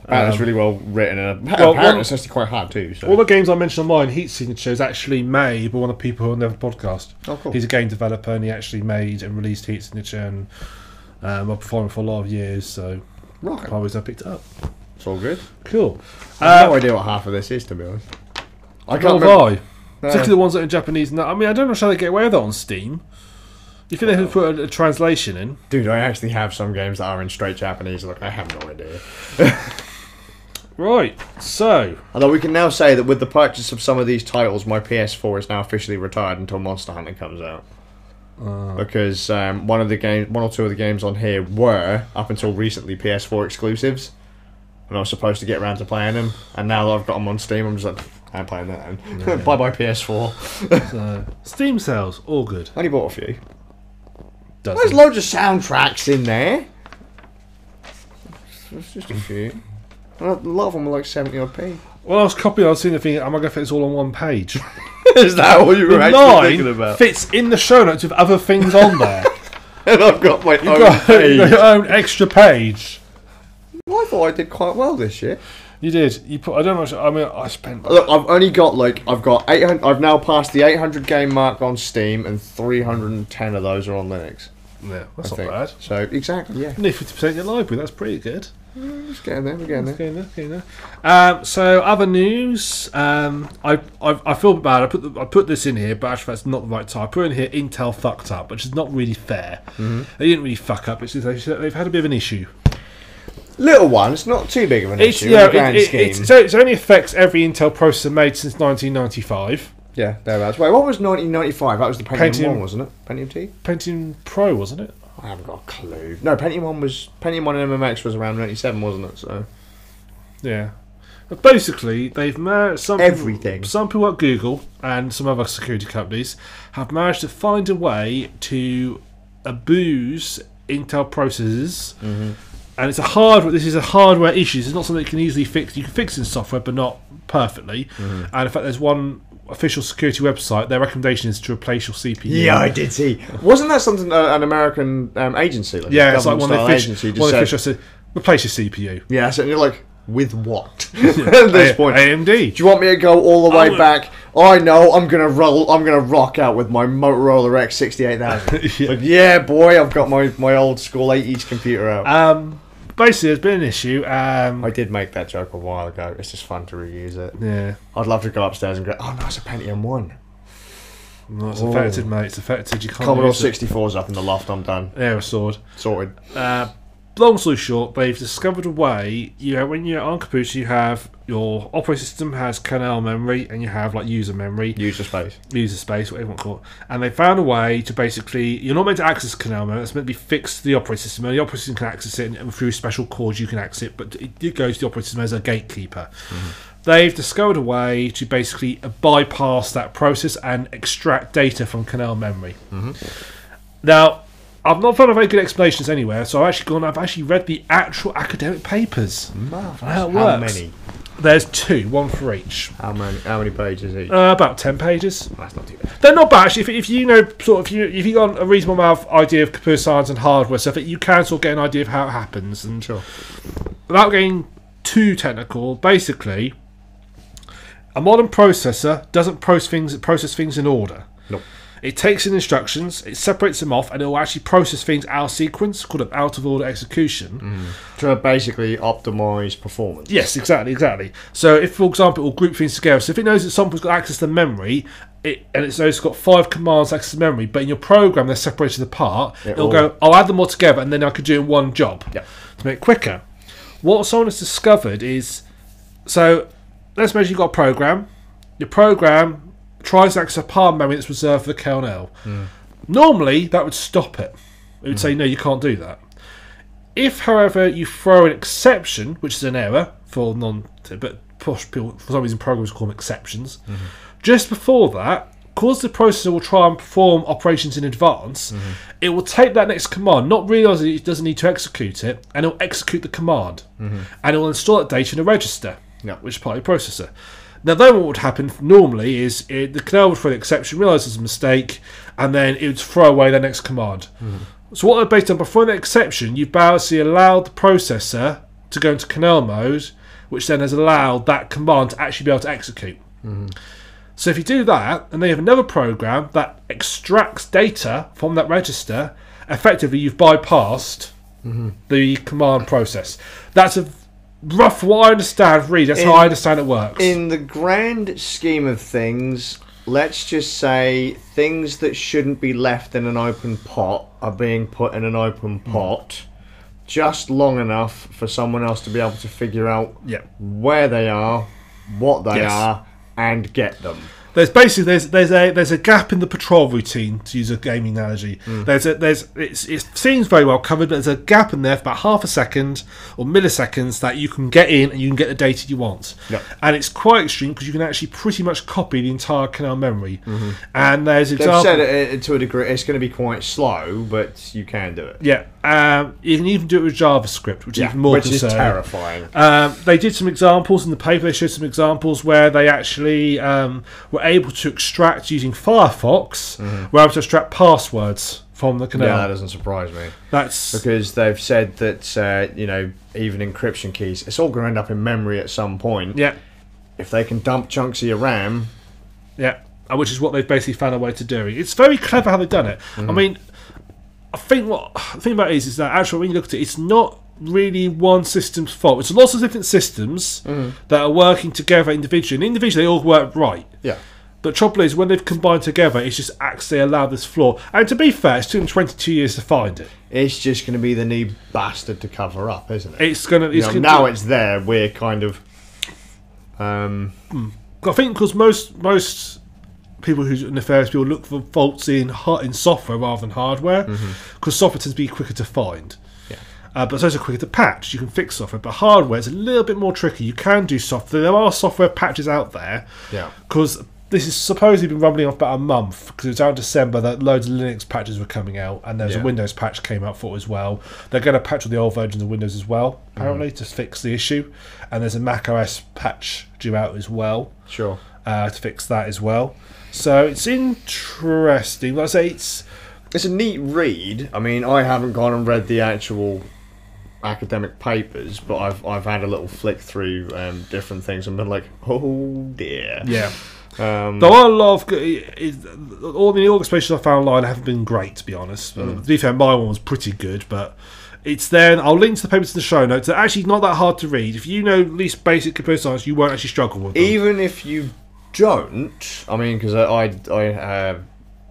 It's really well written, and apparently it's actually quite hard too. So. All the games I mentioned on mine, Heat Signature, is actually made by one of the people who on the podcast. Oh, cool. He's a game developer, and he actually made and released Heat Signature, and I've performed for a lot of years, so I always picked it up. It's all good. Cool. I have no idea what half of this is, to be honest. I can't remember. Particularly the ones that are in Japanese. I mean, I don't know how they get away with that on Steam. You think they could put a translation in? Dude, I actually have some games that are in straight Japanese. Look, I have no idea. Right, so... Although we can now say that with the purchase of some of these titles, my PS4 is now officially retired until Monster Hunter comes out. Because one or two of the games on here were, up until recently, PS4 exclusives. And I was supposed to get around to playing them. And now that I've got them on Steam, I'm just like, I ain't playing that then. Yeah. Bye-bye PS4. So, Steam sales, all good. I only bought a few. Doesn't. There's loads of soundtracks in there. It's just a few. A lot of them are like 70 odd p. Well, I was copying, I was seeing the thing, am I going to fit this all on one page? Is that what you were actually thinking about? Fits in the show notes with other things on there. And I've got my own page. Your own extra page. Well, I thought I did quite well this year. You did. You put. I don't know. I mean, I spent. Look, I've only got I've got 800. I've now passed the 800 game mark on Steam, and 310 of those are on Linux. Yeah, that's not bad. So exactly, yeah. Nearly 50% of your library. That's pretty good. Just getting there. We're getting there. So other news. I feel bad. I put this in here, but actually that's not the right time. I put in here Intel fucked up, which is not really fair. Mm-hmm. They didn't really fuck up. It's just they've had a bit of an issue. Little one. It's not too big of an issue. Yeah, in the grand scheme. So it only affects every Intel processor made since 1995. Yeah, thereabouts. Wait, what was 1995? That was the Pentium 1, wasn't it? Pentium T? Pentium Pro, wasn't it? I haven't got a clue. No, Pentium 1 and MMX was around 97, wasn't it? So yeah. But basically, they've managed everything. Some people at Google and some other security companies have managed to find a way to abuse Intel processors. Mm-hmm. And this is a hardware issue. It's not something you can easily fix. You can fix in software, but not perfectly. Mm-hmm. And in fact, there's one official security website. Their recommendation is to replace your CPU. Yeah, I did see. Wasn't that something an American agency? Like it's like one of the agency just said, replace your CPU. Yeah, so you're like, with what? At this point, AMD. Do you want me to go all the way back? I know. I'm gonna rock out with my Motorola X68000. Yeah. Like, yeah, boy, I've got my old school 80s computer out. Basically, there's been an issue. I did make that joke a while ago. It's just fun to reuse it. Yeah. I'd love to go upstairs and go, oh no, it's a Pentium 1. No, it's affected, mate. It's affected. You can't Commodore use it. 64's up in the loft. I'm done. Yeah, a sword. Sorted. Long story short, they've discovered a way. When you're on a computer, you have your operating system has kernel memory, and you have like user memory, User space, whatever you want to call it. And they found a way to basically, you're not meant to access kernel memory. It's meant to be fixed to the operating system. And the operating system can access it, and through special cores you can access it. But it goes to the operating system as a gatekeeper. They've discovered a way to basically bypass that process and extract data from kernel memory. Now, I've not found a very good explanations anywhere, so I've actually read the actual academic papers. How it works. many? There's 2, one for each. How many pages each? About 10 pages. That's not too bad. They're not bad actually. If you know if you got a reasonable amount of idea of computer science and hardware stuff, you can sort of get an idea of how it happens. And Sure. without getting too technical, basically, a modern processor doesn't process things in order. Nope. It takes in instructions, it separates them off, and it will actually process things out of sequence, called an out-of-order execution. To basically optimise performance. Yes, exactly. So if, for example, it will group things together, so if it knows that someone's got access to memory, and it knows it's got 5 commands access to memory, but in your program they're separated apart, it'll go, I'll add them all together, and then I could do it in one job to make it quicker. What someone has discovered is, so let's imagine you've got a program. Your program tries to access a part of memory that's reserved for the kernel. Normally, that would stop it. It would say, no, you can't do that. If, however, you throw an exception, which is an error for posh people, for some reason programs call them exceptions, just before that, because the processor will try and perform operations in advance, it will take that next command, not realising it doesn't need to execute it, and it will execute the command. And it will install that data in a register, which is part of your processor. Now, then what would happen normally is the kernel would throw the exception, realise there's a mistake, and then it would throw away the next command. So what they're based on, before the exception, you've basically allowed the processor to go into kernel mode, which then has allowed that command to actually be able to execute. So if you do that, and then you have another program that extracts data from that register, effectively you've bypassed the command process. That's a rough, what I understand, that's how I understand it works. In the grand scheme of things, let's just say things that shouldn't be left in an open pot are being put in an open pot just long enough for someone else to be able to figure out where they are, what they are, and get them. There's basically there's a gap in the patrol routine, to use a gaming analogy. It seems very well covered, but there's a gap in there for about half a second or milliseconds that you can get in and you can get the data you want. And it's quite extreme because you can actually pretty much copy the entire kernel memory. And there's examples. They've said it to a degree. It's going to be quite slow, but you can do it. You can even do it with JavaScript, which is even more concerning. Which is terrifying. They did some examples in the paper. They showed some examples where they actually were able to extract using Firefox. Were able to extract passwords from the kernel. Yeah, that doesn't surprise me. That's because they've said that even encryption keys, it's all going to end up in memory at some point. If they can dump chunks of your RAM. Which is what they've basically found a way to do. It's very clever how they've done it. I mean, I think what the thing about it is that actually when you look at it, it's not really one system's fault. It's lots of different systems that are working together individually. And individually, they all work right. But the trouble is, when they've combined together, it's just actually allowed this flaw. And to be fair, it's taken 22 years to find it. It's just going to be the new bastard to cover up, isn't it? It's going to. Now it's there. We're kind of. I think because most people who are nefarious people look for faults in software rather than hardware, because software tends to be quicker to find. But it's also quicker to patch. You can fix software, but hardware is a little bit more tricky. You can do software. There are software patches out there. Because this has supposedly been rumbling off about a month, because it was out in December that loads of Linux patches were coming out, and there's a Windows patch came out for it as well. They're going to patch all the old versions of Windows as well, apparently, to fix the issue. And there's a Mac OS patch due out as well. To fix that as well. So it's interesting. Like I say, it's a neat read. I mean, I haven't gone and read the actual academic papers, but I've had a little flick through different things and been like, oh dear. There are a lot of all the explanations I found online haven't been great, to be honest. To be fair, my one was pretty good, but It's there. I'll link to the papers in the show notes. They're actually not that hard to read. If you know at least basic computer science, you won't actually struggle with them. Even if you don't, I mean, because I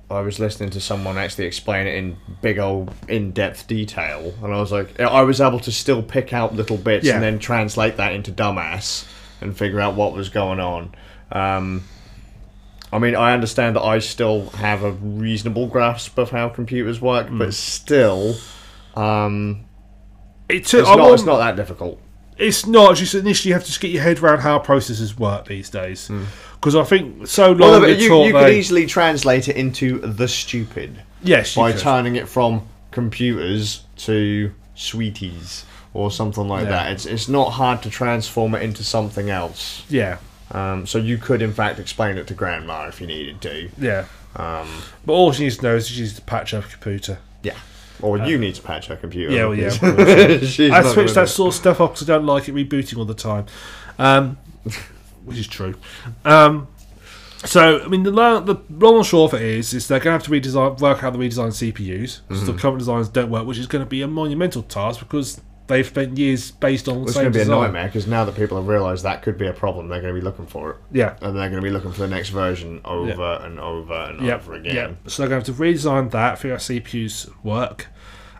was listening to someone actually explain it in big old in-depth detail, and I was like, I was able to still pick out little bits and then translate that into dumbass and figure out what was going on. I mean, I understand that I still have a reasonable grasp of how computers work, but still, it's not that difficult. It's not. Just initially, you have to just get your head around how processors work these days. Because I think so long you could easily translate it into the stupid. Yes, by turning it from computers to sweeties or something like that. It's not hard to transform it into something else. Yeah. So you could, in fact, explain it to Grandma if you needed to. Yeah. But all she needs to know is she needs to patch her computer. Yeah. Or you need to patch her computer. Yeah, well, yeah. I switched that sort of stuff off because I don't like it rebooting all the time. Which is true. So, I mean, the long and short of it is they're going to have to work out the redesigned CPUs. So the current designs don't work, which is going to be a monumental task because they've spent years based on the same design. It's going to be a nightmare because now that people have realised that could be a problem, they're going to be looking for it. Yeah. And they're going to be looking for the next version over and over and over again. Yeah. So they're going to have to redesign that, figure out CPUs work.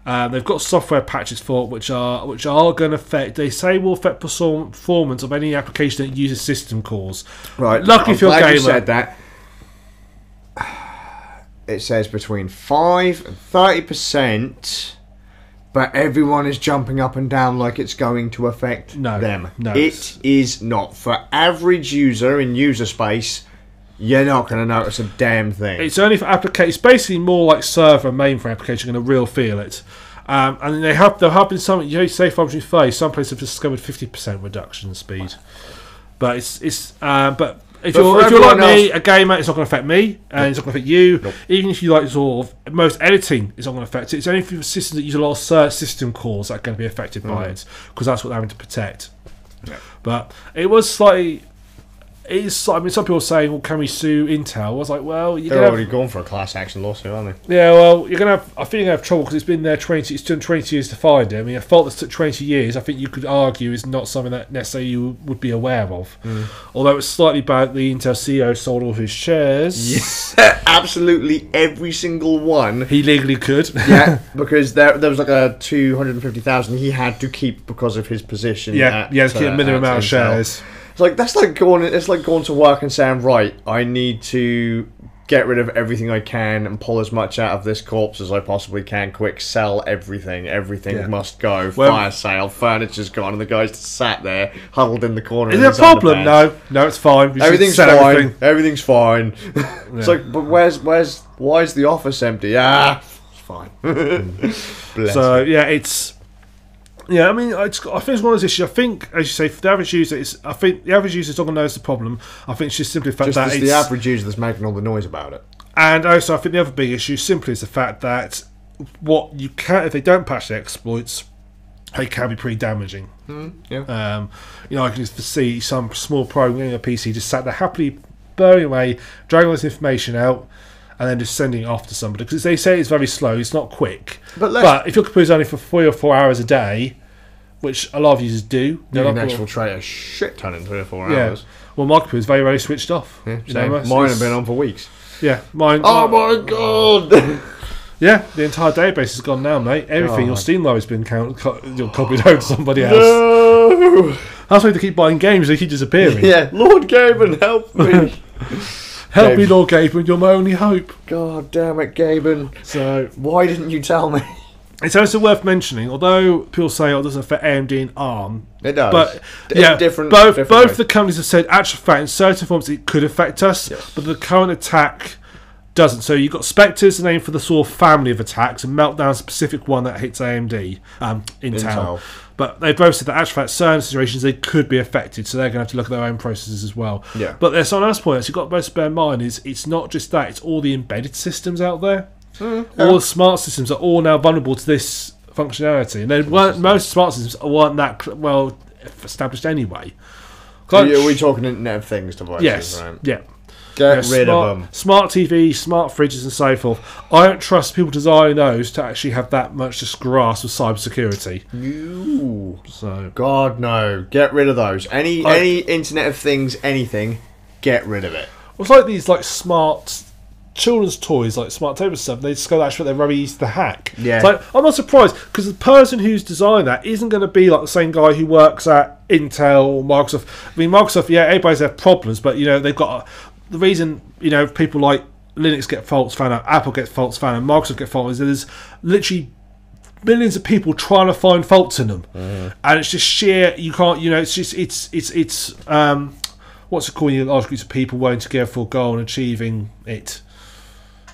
They've got software patches for it, which are going to affect. They say will affect performance of any application that uses system calls. Right. Luckily, if you're a gamer, you said that. It says between 5 and 30%, but everyone is jumping up and down like it's going to affect them. No, it is not. For average user in user space, you're not going to notice a damn thing. It's only for applications. It's basically more like server and mainframe application are going to real feel it. And there have been some, say for face, some places have discovered 50% reduction in speed. But but if you're like me, a gamer, it's not going to affect me, and it's not going to affect you. Nope. Even if you like sort of most editing, it's not going to affect it. It's only for systems that use a lot of system calls that are going to be affected by it, because that's what they're having to protect. Yeah. But it was slightly. I mean, some people are saying, well, can we sue Intel? I was like, well, they're already gone for a class action lawsuit, aren't they? Yeah, well, you're going to have. I think you're going to have trouble because it's been there 20. It's taken 20 years to find it. I mean, a fault that's took 20 years, I think you could argue, is not something that necessarily you would be aware of. Although it's slightly bad, the Intel CEO sold all his shares. Yeah, absolutely every single one. He legally could. Yeah, because there was like a 250,000 he had to keep because of his position. Yeah, he has to keep a minimum amount of shares. It's like that's like going to work and saying, right, I need to get rid of everything I can and pull as much out of this corpse as I possibly can. Quick, sell everything. Everything must go. Fire sale. Furniture's gone, and the guy's just sat there huddled in the corner. Is there a problem? No, it's fine. Everything's fine. Everything's fine. It's like, but why is the office empty? It's fine. So yeah, it's. Yeah, I mean, I think it's one of those issues. I think, as you say, for the average user, I think the average user is not going to notice the problem. I think it's just simply the fact that it's the average user that's making all the noise about it. And also, I think the other big issue simply is the fact that what you can, if they don't patch the exploits, they can be pretty damaging. Yeah. I can just see some small program on a PC just sat there happily burning away, dragging all this information out, and then just sending it off to somebody. Because they say it's very slow, it's not quick. But if your computer's only for 3 or 4 hours a day, which a lot of users do, you can exfiltrate a shit ton in 3 or 4 hours. Well, my computer's very rarely switched off. Yeah, mine have been on for weeks. Yeah, mine. Oh my god! Yeah, the entire database is gone now, mate. Everything, your Steam library has been copied over to somebody else. No! That's why they keep buying games, they keep disappearing. Yeah, Lord Gaben, help me! Help me, Lord Gaben, you're my only hope. God damn it, Gaben. So, why didn't you tell me? It's also worth mentioning, although people say it doesn't affect AMD and ARM. It does. But both the companies have said, actual fact, in certain forms it could affect us, but the current attack doesn't. So you've got Spector's the name for the sort of family of attacks, and Meltdown's a specific one that hits AMD, Intel. But they both said that actual fact, certain situations they could be affected, so they're going to have to look at their own processes as well. Yeah. But there's something else point you've got to bear in mind is it's not just that, it's all the embedded systems out there. All the smart systems are all now vulnerable to this functionality, and most smart systems weren't that well established anyway. Are we talking Internet of Things devices? Yes, right? yeah. Get rid of them. Smart TVs, smart fridges, and so forth. I don't trust people designing those to actually have that much just grasp of cybersecurity. So God no, get rid of those. Any Internet of Things, anything, get rid of it. It's like these smart children's toys, like smart table stuff. They just go actually they're very easy to hack. Yeah. It's like, I'm not surprised because the person who's designed that isn't going to be like the same guy who works at Intel or Microsoft. I mean, Microsoft, yeah, everybody's had problems, but they've got the reason people like Linux get faults found out, Apple gets faults found out, Microsoft get faults. There's literally millions of people trying to find faults in them, and it's just sheer. You can't. It's just it's what's it called? Large groups of people working together for a goal and achieving it.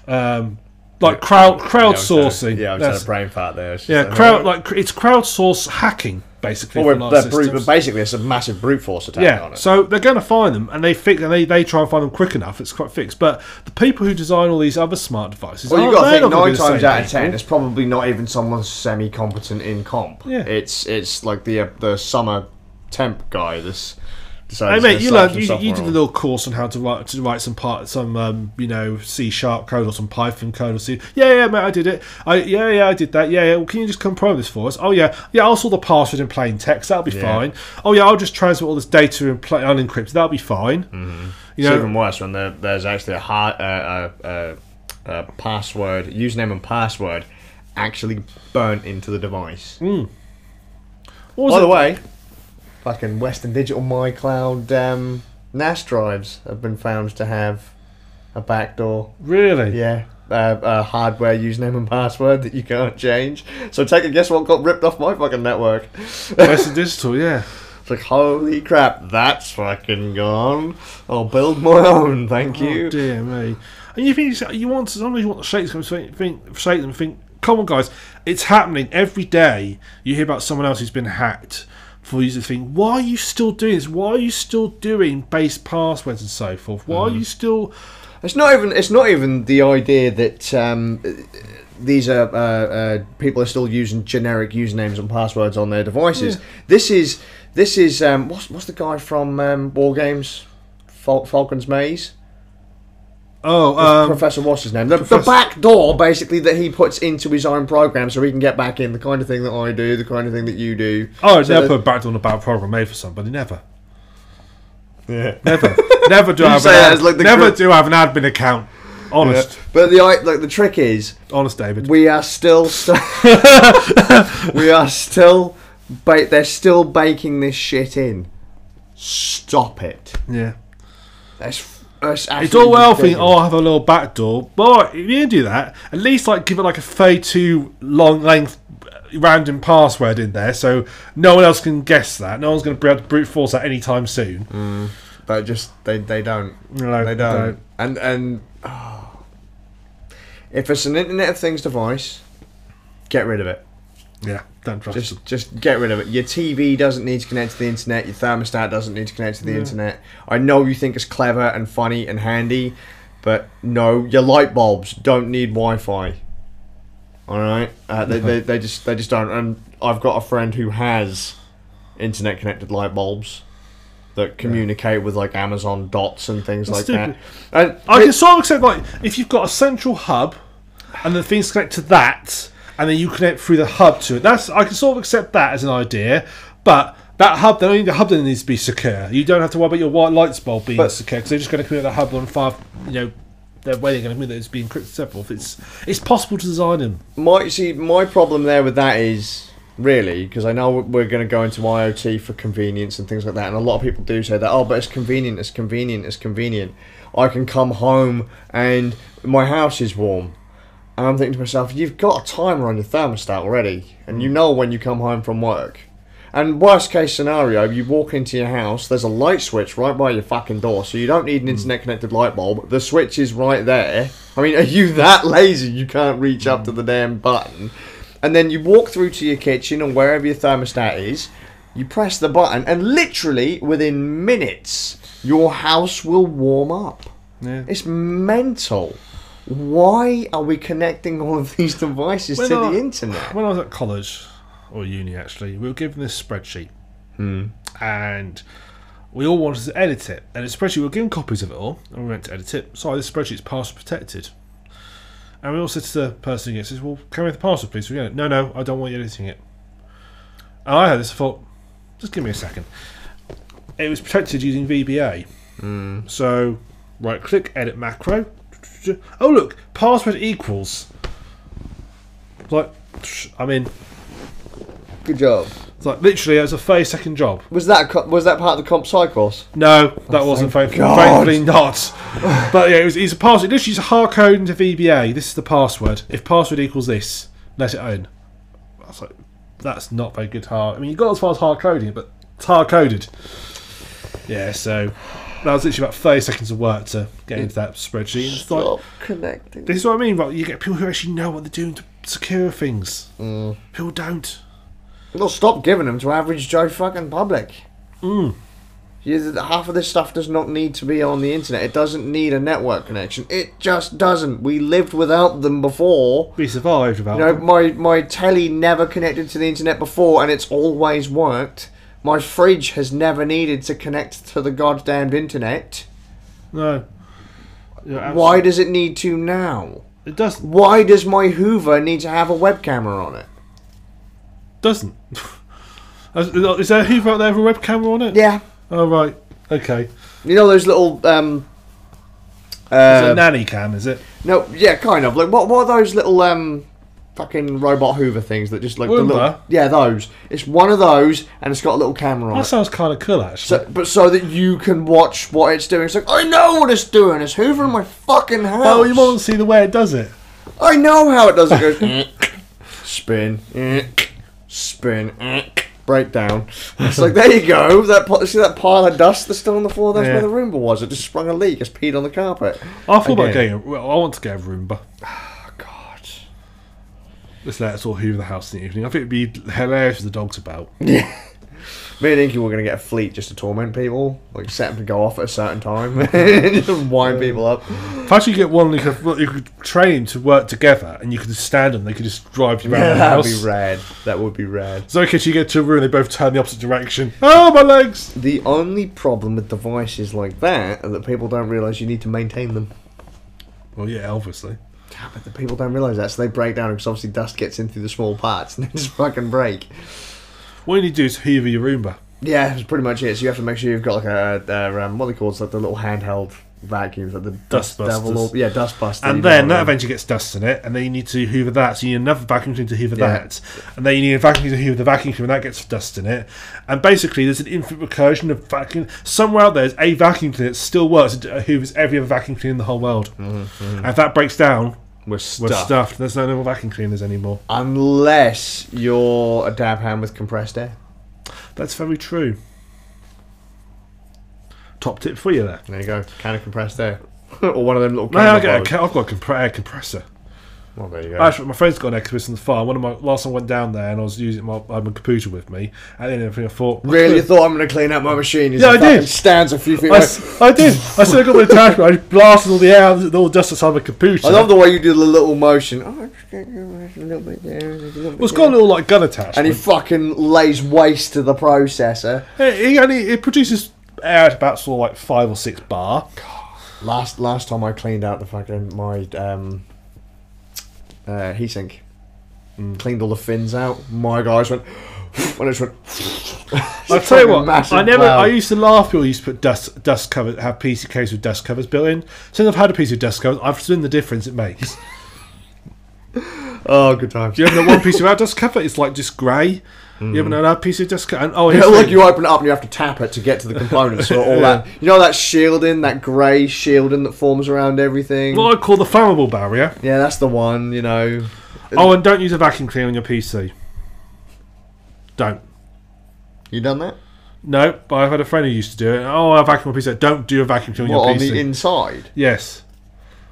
Crowdsourcing. Yeah, I was had a brain fart there. It's crowdsource hacking basically. But basically, it's a massive brute force attack on it. So they're going to find them, and they try and find them quick enough. It's quite fixed. But the people who design all these other smart devices, well, you've got to think 9 times out of 10, it's probably not even someone semi-competent in comp. Yeah. It's like the summer temp guy. Hey mate, you did a little course on how to write some C# code or some Python code or C. Yeah, mate, I did it. I did that. Yeah. Well, can you just confirm this for us? Oh yeah. I'll store the password in plain text. That'll be fine. Oh yeah, I'll just transfer all this data in unencrypted. That'll be fine. Mm-hmm. It's even worse when there's actually a password, username and password, actually burnt into the device. By the way, fucking Western Digital MyCloud NAS drives have been found to have a backdoor. Really? Yeah. A hardware username and password that you can't change. So take a guess what got ripped off my fucking network. Western Digital, yeah. It's like, holy crap, that's fucking gone. I'll build my own, thank you. Oh dear me. And you think sometimes you want to shake them and think, come on guys, it's happening every day. You hear about someone else who's been hacked. For you to think, why are you still doing this? Why are you still doing base passwords and so forth? Why are you still? It's not even the idea that these are people are still using generic usernames and passwords on their devices. Yeah. This is what's the guy from War Games, Falcon's Maze? Professor, what's his name? The back door, basically, that he puts into his own program so he can get back in. The kind of thing that I do, the kind of thing that you do. Oh, so never put a back door on a bad program made for somebody. Never. Yeah. Never do I have an admin account. Honest. Yeah. But the trick is, honest, David. We are still. They're still baking this shit in. Stop it. Yeah. It's all well thinking, I have a little back door. But if you do that, at least give it a 32 long length random password in there, so no one else can guess that. No one's going to be able to brute force that anytime soon. But just they don't. No, they don't. And if it's an Internet of Things device, get rid of it. Yeah, don't trust it. Just get rid of it. Your TV doesn't need to connect to the internet. Your thermostat doesn't need to connect to the internet. I know you think it's clever and funny and handy, but no, your light bulbs don't need Wi-Fi. All right, they just don't. And I've got a friend who has internet connected light bulbs that communicate with Amazon dots and things like that. And I can sort of accept if you've got a central hub and the things connect to that. And then you connect through the hub to it. I can sort of accept that as an idea, but that hub, the hub then needs to be secure. You don't have to worry about your white lights bulb being secure because they're just going to connect the hub on far, they're waiting going to mean that it's being encrypted separately. It's possible to design them. My problem there with that is really because I know we're going to go into IoT for convenience and things like that, and a lot of people do say that. Oh, but it's convenient. It's convenient. It's convenient. I can come home and my house is warm. And I'm thinking to myself, you've got a timer on your thermostat already, and you know when you come home from work. And worst case scenario, you walk into your house, there's a light switch right by your fucking door, so you don't need an internet connected light bulb. The switch is right there. I mean, are you that lazy you can't reach up to the damn button? And then you walk through to your kitchen or wherever your thermostat is, you press the button, and literally within minutes, your house will warm up. Yeah. It's mental. Why are we connecting all of these devices to the internet? When I was at college, or uni actually, we were given this spreadsheet. And we all wanted to edit it, and it's a spreadsheet. We were given copies of it all, and we went to edit it. Sorry, this spreadsheet's password protected. And we all said to the person who says, "Well, can we have the password, please?" We go, "No, I don't want you editing it." And I had this. I thought, just give me a second. It was protected using VBA. So, right-click, edit macro. Oh look, password equals. Like, I'm in. Good job. It's like literally, it was a 30-second job. Was that part of the comp sci course? No, that wasn't. Thankfully not. But yeah, it's a password. Literally, it's a hard code into VBA. This is the password. If password equals this, let it own. I was like, that's not very good hard. I mean, you got as far as hard coding, but it's hard coded. Yeah, so that was literally about 30 seconds of work to get into that spreadsheet. It's Stop connecting. This is what I mean. Right? You get people who actually know what they're doing to secure things. People don't. Well, stop giving them to average Joe fucking public. Half of this stuff does not need to be on the internet. It doesn't need a network connection. It just doesn't. We lived without them before. We survived without them. My telly never connected to the internet before, and it's always worked. My fridge has never needed to connect to the goddamn internet. No. Why does it need to now? It doesn't. Why does my Hoover need to have a web camera on it? Doesn't. Is there a Hoover out there with a web camera on it? Yeah. Oh, right. Okay. You know those little... is it a nanny cam, is it? No, yeah, kind of. Like, what are those little fucking robot Hoover things that just like... Roomba? The little, yeah, those. It's one of those, and it's got a little camera on That it. sounds kind of cool, actually. So that you can watch what it's doing. It's like, I know what it's doing. It's hoovering my fucking house. Oh, you want to see the way it does it? I know how it does. It goes... spin. Spin. Breakdown. It's like, there you go. See that pile of dust that's still on the floor? That's where the Roomba was. It just sprung a leak. It's peed on the carpet. I thought about getting I want to get a Roomba. Oh, God. Let's let us all hoover the house in the evening. I think it'd be hilarious if the dog's about. Yeah. Me and Inky were going to get a fleet just to torment people. Like, set them to go off at a certain time. And just wind people up. Perhaps you get one you could train to work together and you could just stand them. They could just drive you around the That house. would be rad. That would be rad. So, okay, so you get to a room, they both turn the opposite direction. Oh, my legs! The only problem with devices like that is that people don't realise you need to maintain them. Well, yeah, obviously. Yeah, but the people don't realise that, so they break down because obviously dust gets in through the small parts and they just fucking break. What you need to do is hoover your Roomba. Yeah, that's pretty much it. So you have to make sure you've got like a what are they called? Like the little handheld vacuums, like the Dust busters. Yeah, dust buster. And then that eventually gets dust in it, and then you need to hoover that. So you need another vacuum cleaner to hoover that, and then you need a vacuum cleaner to hoover the vacuum cleaner, and that gets dust in it. And basically, there's an infinite recursion of vacuum. Somewhere out there's a vacuum cleaner that still works and hoovers every other vacuum cleaner in the whole world. And if that breaks down, we're stuffed. There's no more vacuum cleaners anymore. Unless you're a dab hand with compressed air. That's very true. Top tip for you there. There you go. Can of compressed air. Or one of them little... No, I've got an air compressor. Well, there you go. Actually, my friend's got an air compressor on the farm. Last time I went down there and I was using my computer with me, and then everything I thought... Really? You thought I'm going to clean up my machine? Yeah, I did. Stands a few feet away. I did. I still got my attachment. I just blasted all the air, all dust outside my computer. I love the way you do the little motion. Oh, I'm just going to a little bit there. Well, it's got a little like gun attachment. And he fucking lays waste to the processor. It produces air at about sort of like 5 or 6 bar. Last time I cleaned out the fucking my heatsink, cleaned all the fins out. My guys went when it went. I'll tell you what. I used to laugh. People used to put dust covers, have PC cases with dust covers built in. Since I've had a piece with dust covers, I've seen the difference it makes. Oh, good times. Do you ever know one piece without dust cover? It's like just grey. You ever know that piece of dust cover? And like you open it up and you have to tap it to get to the components. So all that, you know, that shielding, that grey shielding that forms around everything. What I call the flammable barrier. Yeah, that's the one. You know. Oh, and don't use a vacuum cleaner on your PC. Don't. You done that? No, but I've had a friend who used to do it. Oh, I vacuum my PC. Don't do a vacuum cleaner on your PC. On the inside? Yes.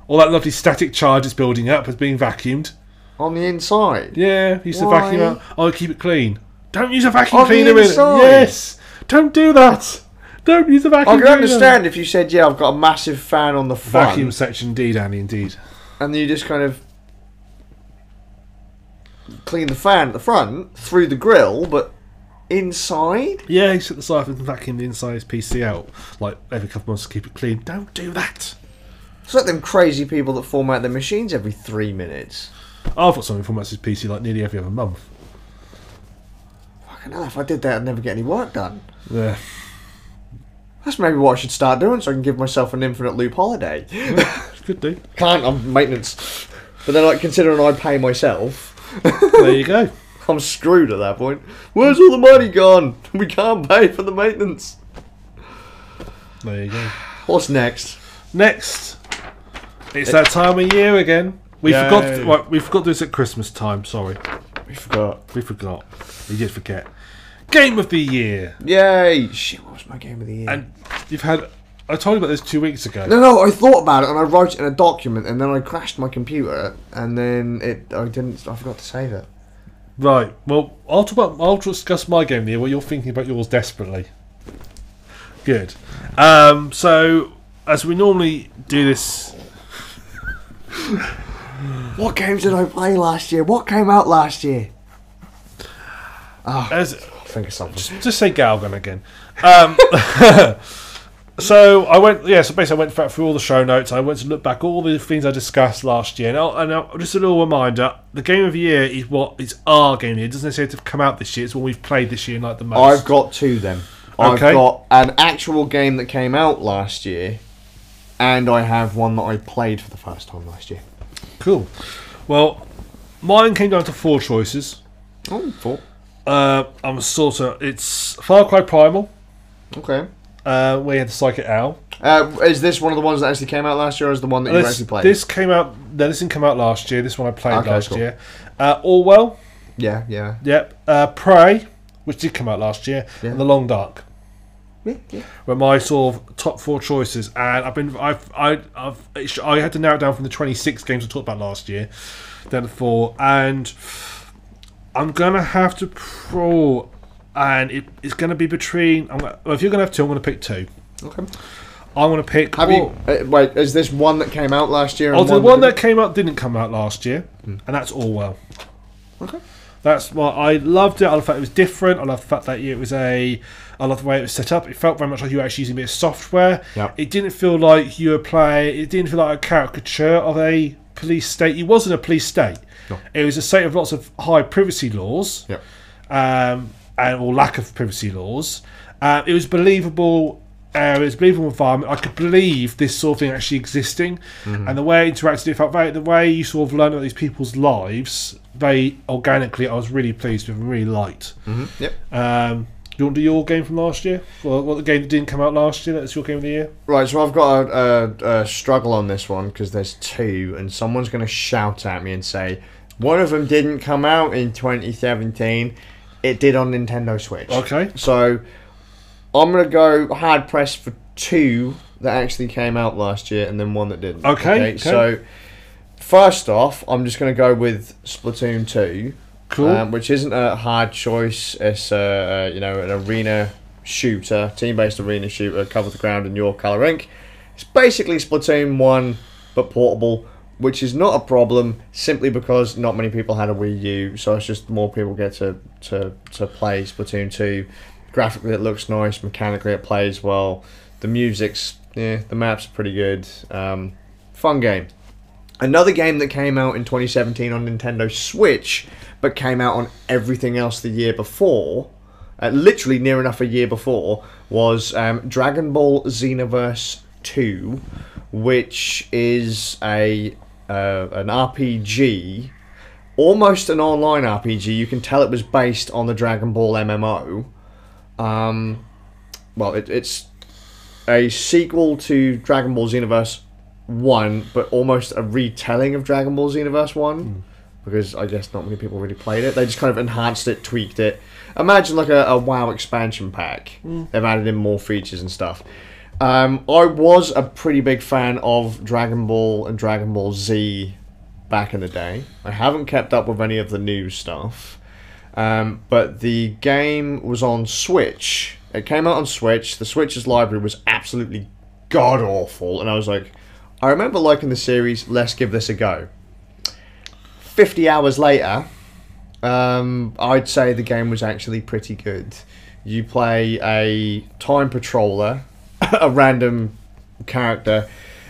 All that lovely static charge is building up has been vacuumed. On the inside? Yeah, used to vacuum out. Oh, keep it clean. Don't use a vacuum on cleaner the in it. inside? Yes. Don't do that. Don't use a vacuum cleaner. I can understand if you said, yeah, I've got a massive fan on the front. Vacuum section, indeed, Annie, indeed. And then you just kind of clean the fan at the front through the grill, but inside? Yeah, he set the siphon and vacuumed the inside of his PC out. Like, every couple of months to keep it clean. Don't do that. It's like them crazy people that format their machines every 3 minutes. I've got something formats his PC like nearly every other month. Fucking hell, if I did that, I'd never get any work done. Yeah. That's maybe what I should start doing so I can give myself an infinite loop holiday. Could do. Can't, I'm maintenance. But then, like, considering I pay myself, There you go. I'm screwed at that point. Where's all the money gone? We can't pay for the maintenance. There you go. What's next? Next, it's that time of year again. We Yay. forgot. Right, we forgot this at Christmas time. Sorry, We forgot. we forgot. We did forget. Game of the year, Yay! Shit, what was my game of the year? and you've had. I told you about this 2 weeks ago. No, I thought about it and I wrote it in a document and then I crashed my computer and then I forgot to save it. Right. Well, I'll discuss my game of the year. While you're thinking about yours desperately. Good. So, as we normally do this. What games did I play last year? What came out last year? As Think of something. just say Galgun again. So I went. Yeah. So basically, I went through all the show notes. I went to look back all the things I discussed last year. And just a little reminder: the game of the year is what is our game of the year. It doesn't necessarily have to come out this year. It's what we've played this year, and like the most. I've got two then. Okay. I've got an actual game that came out last year, and I have one that I played for the first time last year. Cool. Well, mine came down to 4 choices. Oh, 4. I'm sort of. It's Far Cry Primal. Okay. Where you had the Psychic Owl. Is this one of the ones that actually came out last year, or is the one that you actually played? This came out. No, this didn't come out last year. This one I played last cool. year. Orwell. Yeah. Yep. Prey, which did come out last year, Yeah. and The Long Dark. Yeah. Were my sort of top 4 choices, and I had to narrow it down from the 26 games I talked about last year, down to 4, and I'm gonna have to pro, and it's gonna be between. If you're gonna have 2, I'm gonna pick 2. Okay. I'm gonna pick. Have you? Wait, is this one that came out last year? The one that came out didn't come out last year, and that's Orwell. Okay. That's why I loved it. I loved the fact it was different. I loved the fact that it was I loved the way it was set up. It felt very much like you were actually using a bit of software. Yep. It didn't feel like you were playing. It didn't feel like a caricature of a police state. It wasn't a police state. No. It was a state of lots of high privacy laws, Yep. or lack of privacy laws. It was believable. It was a believable environment. I could believe this sort of thing actually existing, and the way it interacted, it felt the way you sort of learned about these people's lives very organically. I was really pleased with and really liked. Yep. You want to do your game from last year? Well, what the game that didn't come out last year? That's your game of the year. Right, so I've got a struggle on this one because there's 2, and someone's going to shout at me and say one of them didn't come out in 2017. It did on Nintendo Switch. Okay. So I'm going to go hard pressed for 2 that actually came out last year, and then 1 that didn't. Okay. So first off, I'm just going to go with Splatoon 2. Cool. Which isn't a hard choice. It's an arena shooter, team-based arena shooter, cover the ground in your colour ink. It's basically Splatoon 1, but portable, which is not a problem simply because not many people had a Wii U, so it's just more people get to play Splatoon 2. Graphically, it looks nice. Mechanically, it plays well. The music's the maps are pretty good. Fun game. Another game that came out in 2017 on Nintendo Switch, but came out on everything else the year before, literally near enough a year before, was Dragon Ball Xenoverse 2, which is an RPG, almost an online RPG. You can tell it was based on the Dragon Ball MMO. It's a sequel to Dragon Ball Xenoverse 1, but almost a retelling of Dragon Ball Xenoverse 1, because I guess not many people really played it. They just kind of enhanced it, tweaked it. Imagine like a WoW expansion pack. They've added in more features and stuff. I was a pretty big fan of Dragon Ball and Dragon Ball Z back in the day. I haven't kept up with any of the new stuff. But the game was on Switch. It came out on Switch. The Switch's library was absolutely god-awful. And I was like, I remember liking the series, let's give this a go. 50 hours later, I'd say the game was actually pretty good. You play a time patroller, a random character,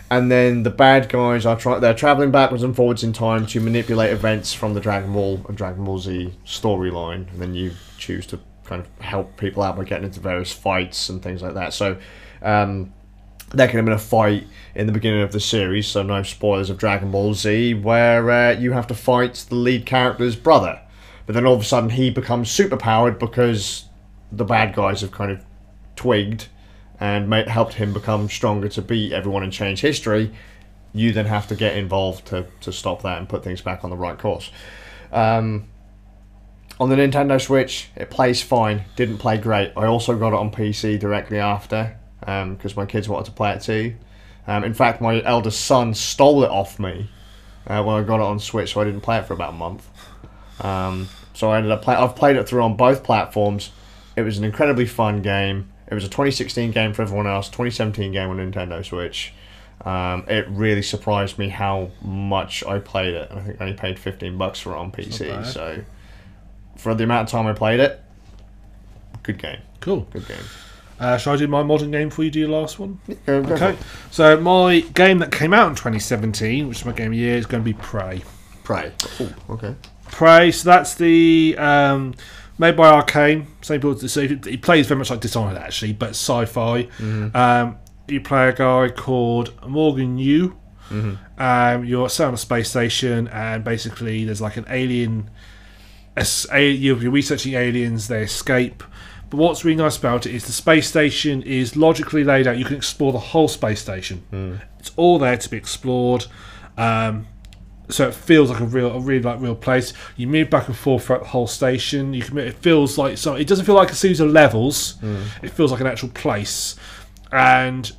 and then the bad guys are they're traveling backwards and forwards in time to manipulate events from the Dragon Ball and Dragon Ball Z storyline, and then you choose to kind of help people out by getting into various fights and things like that. So there can have been a fight in the beginning of the series, so no spoilers of Dragon Ball Z, where you have to fight the lead character's brother, but then all of a sudden he becomes superpowered because the bad guys have kind of twigged and helped him become stronger to beat everyone and change history. You then have to get involved to stop that and put things back on the right course. On the Nintendo Switch, it plays fine. Didn't play great. I also got it on PC directly after, because my kids wanted to play it too. In fact, my eldest son stole it off me when I got it on Switch, so I didn't play it for about a month. So I ended up I've played it through on both platforms. It was an incredibly fun game. It was a 2016 game for everyone else, 2017 game on Nintendo Switch. It really surprised me how much I played it. I think I only paid $15 for it on PC. So for the amount of time I played it, good game. Cool. Good game. Shall I do my modern game before you do your last one? Go okay. So my game that came out in 2017, which is my game of the year, is going to be Prey. Prey. Ooh, okay. Prey. So that's the made by Arcane. Same people. So he plays very much like Dishonored actually, but sci-fi. Mm-hmm. You play a guy called Morgan Yu. Mm-hmm. You're set on a space station, and basically there's like an alien. You're researching aliens. They escape. But what's really nice about it is the space station is logically laid out. You can explore the whole space station. It's all there to be explored. So it feels like a real place. You move back and forth throughout the whole station. It feels like it doesn't feel like a series of levels. It feels like an actual place. And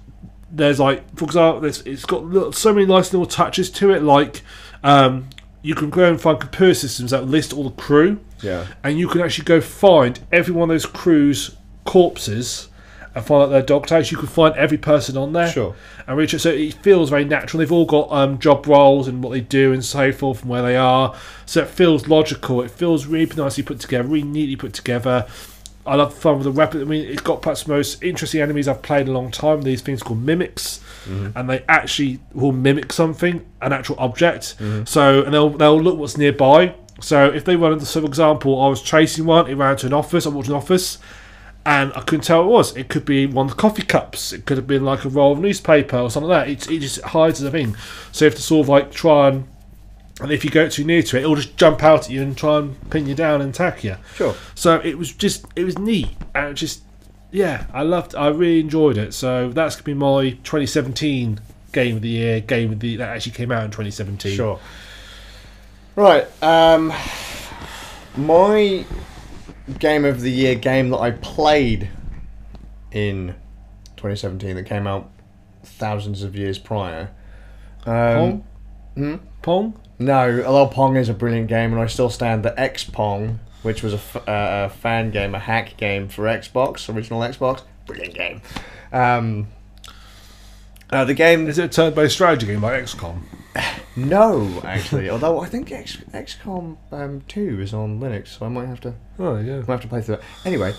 there's like, for example, it's got so many nice little touches to it. Like you can go and find computer systems that list all the crew. Yeah. And you can actually go find every one of those crew's corpses and find out their dog tags. You can find every person on there. Sure. And reach it. So it feels very natural. They've all got job roles and what they do and so forth and where they are. So it feels logical. It feels really nicely put together, really neatly put together. I love the fun with the weapon. I mean, it's got perhaps the most interesting enemies I've played in a long time. These things called mimics. And they actually will mimic something, an actual object. So, and they'll look what's nearby. So if they run into, so for example, I was chasing one, it ran to an office, I walked to an office, and I couldn't tell what it was. It could be one of the coffee cups, it could have been like a roll of newspaper or something like that. It just hides as a thing. So you have to sort of like try and if you go too near to it, it'll just jump out at you and try and pin you down and attack you. Sure. So it was neat, and it just, yeah, I really enjoyed it. So that's going to be my 2017 game of the year, that actually came out in 2017. Sure. Right, my game of the year game that I played in 2017 that came out thousands of years prior. Pong? Pong? No, although Pong is a brilliant game, and I still stand that X-Pong, which was a fan game, a hack game for Xbox, original Xbox, brilliant game. The game... Is it a turn-based strategy game like XCOM? No, actually. Although I think XCOM 2 is on Linux, so I might have to. Oh yeah. Might have to play through that. Anyway,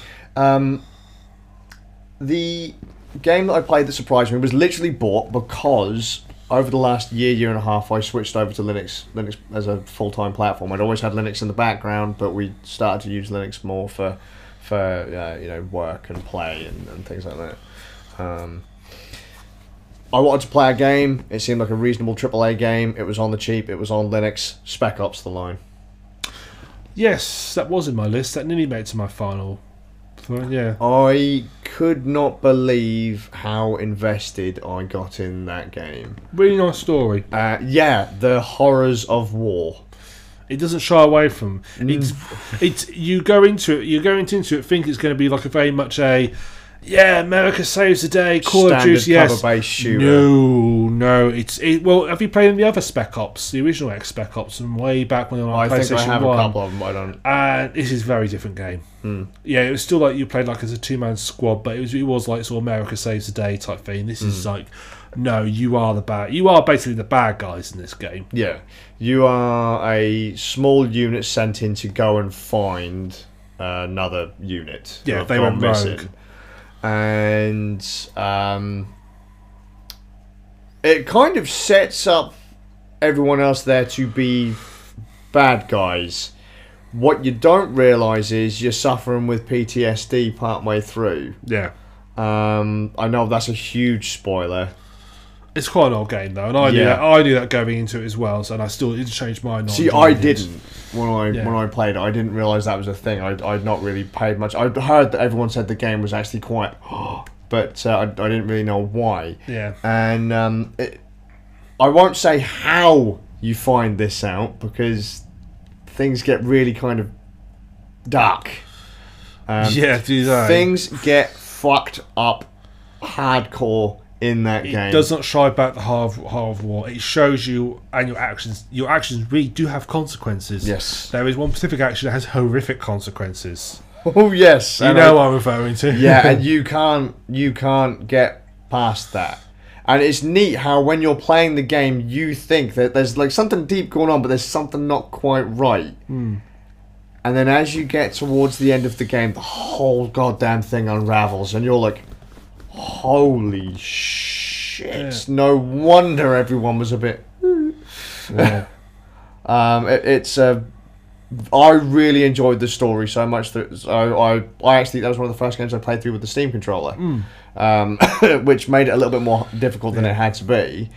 the game that I played that surprised me was literally bought because over the last year and a half, I switched over to Linux as a full-time platform. I'd always had Linux in the background, but we started to use Linux more for work and play and things like that. I wanted to play a game. It seemed like a reasonable AAA game. It was on the cheap. It was on Linux. Spec Ops: The Line. Yes, that was in my list. That nearly made it to my final. Yeah. I could not believe how invested I got in that game. Really nice story. Yeah, the horrors of war. It doesn't shy away from. It's you go into it think it's going to be like a very much a. Yeah, America saves the day. Call of Duty, yes. Cover-based shooter. No. Well, have you played in the other Spec Ops, the original Spec Ops, from way back when they were on PlayStation 1? I think I have a couple of them. I don't. And this is a very different game. Yeah, it was still like you played like as a two-man squad, but it was like sort of America saves the day type thing. This is like No, you are the bad. You are basically the bad guys in this game. Yeah, you are a small unit sent in to go and find another unit. Yeah, they went rogue. And it kind of sets up everyone else there to be bad guys. What you don't realise is you're suffering with PTSD partway through. Yeah. I know that's a huge spoiler. It's quite an old game though, and I knew that going into it as well, so I still didn't change my mind. See, I didn't when I played it. I didn't realise that was a thing. I'd not really paid much. I'd heard that everyone said the game was actually quite, but I didn't really know why. Yeah. And I won't say how you find this out because things get really kind of dark. Yeah, do that. Things get fucked up hardcore in that game. It does not shy back the heart of war. It shows you, and your actions really do have consequences. Yes. There is one specific action that has horrific consequences. Oh yes. You know what I'm referring to. Yeah, and you can't get past that. And it's neat how when you're playing the game you think that there's like something deep going on, but there's something not quite right. And then as you get towards the end of the game, the whole goddamn thing unravels and you're like, holy shit. Yeah. No wonder everyone was a bit... Yeah. I really enjoyed the story so much that I actually, that was one of the first games I played through with the Steam controller, which made it a little bit more difficult than it had to be.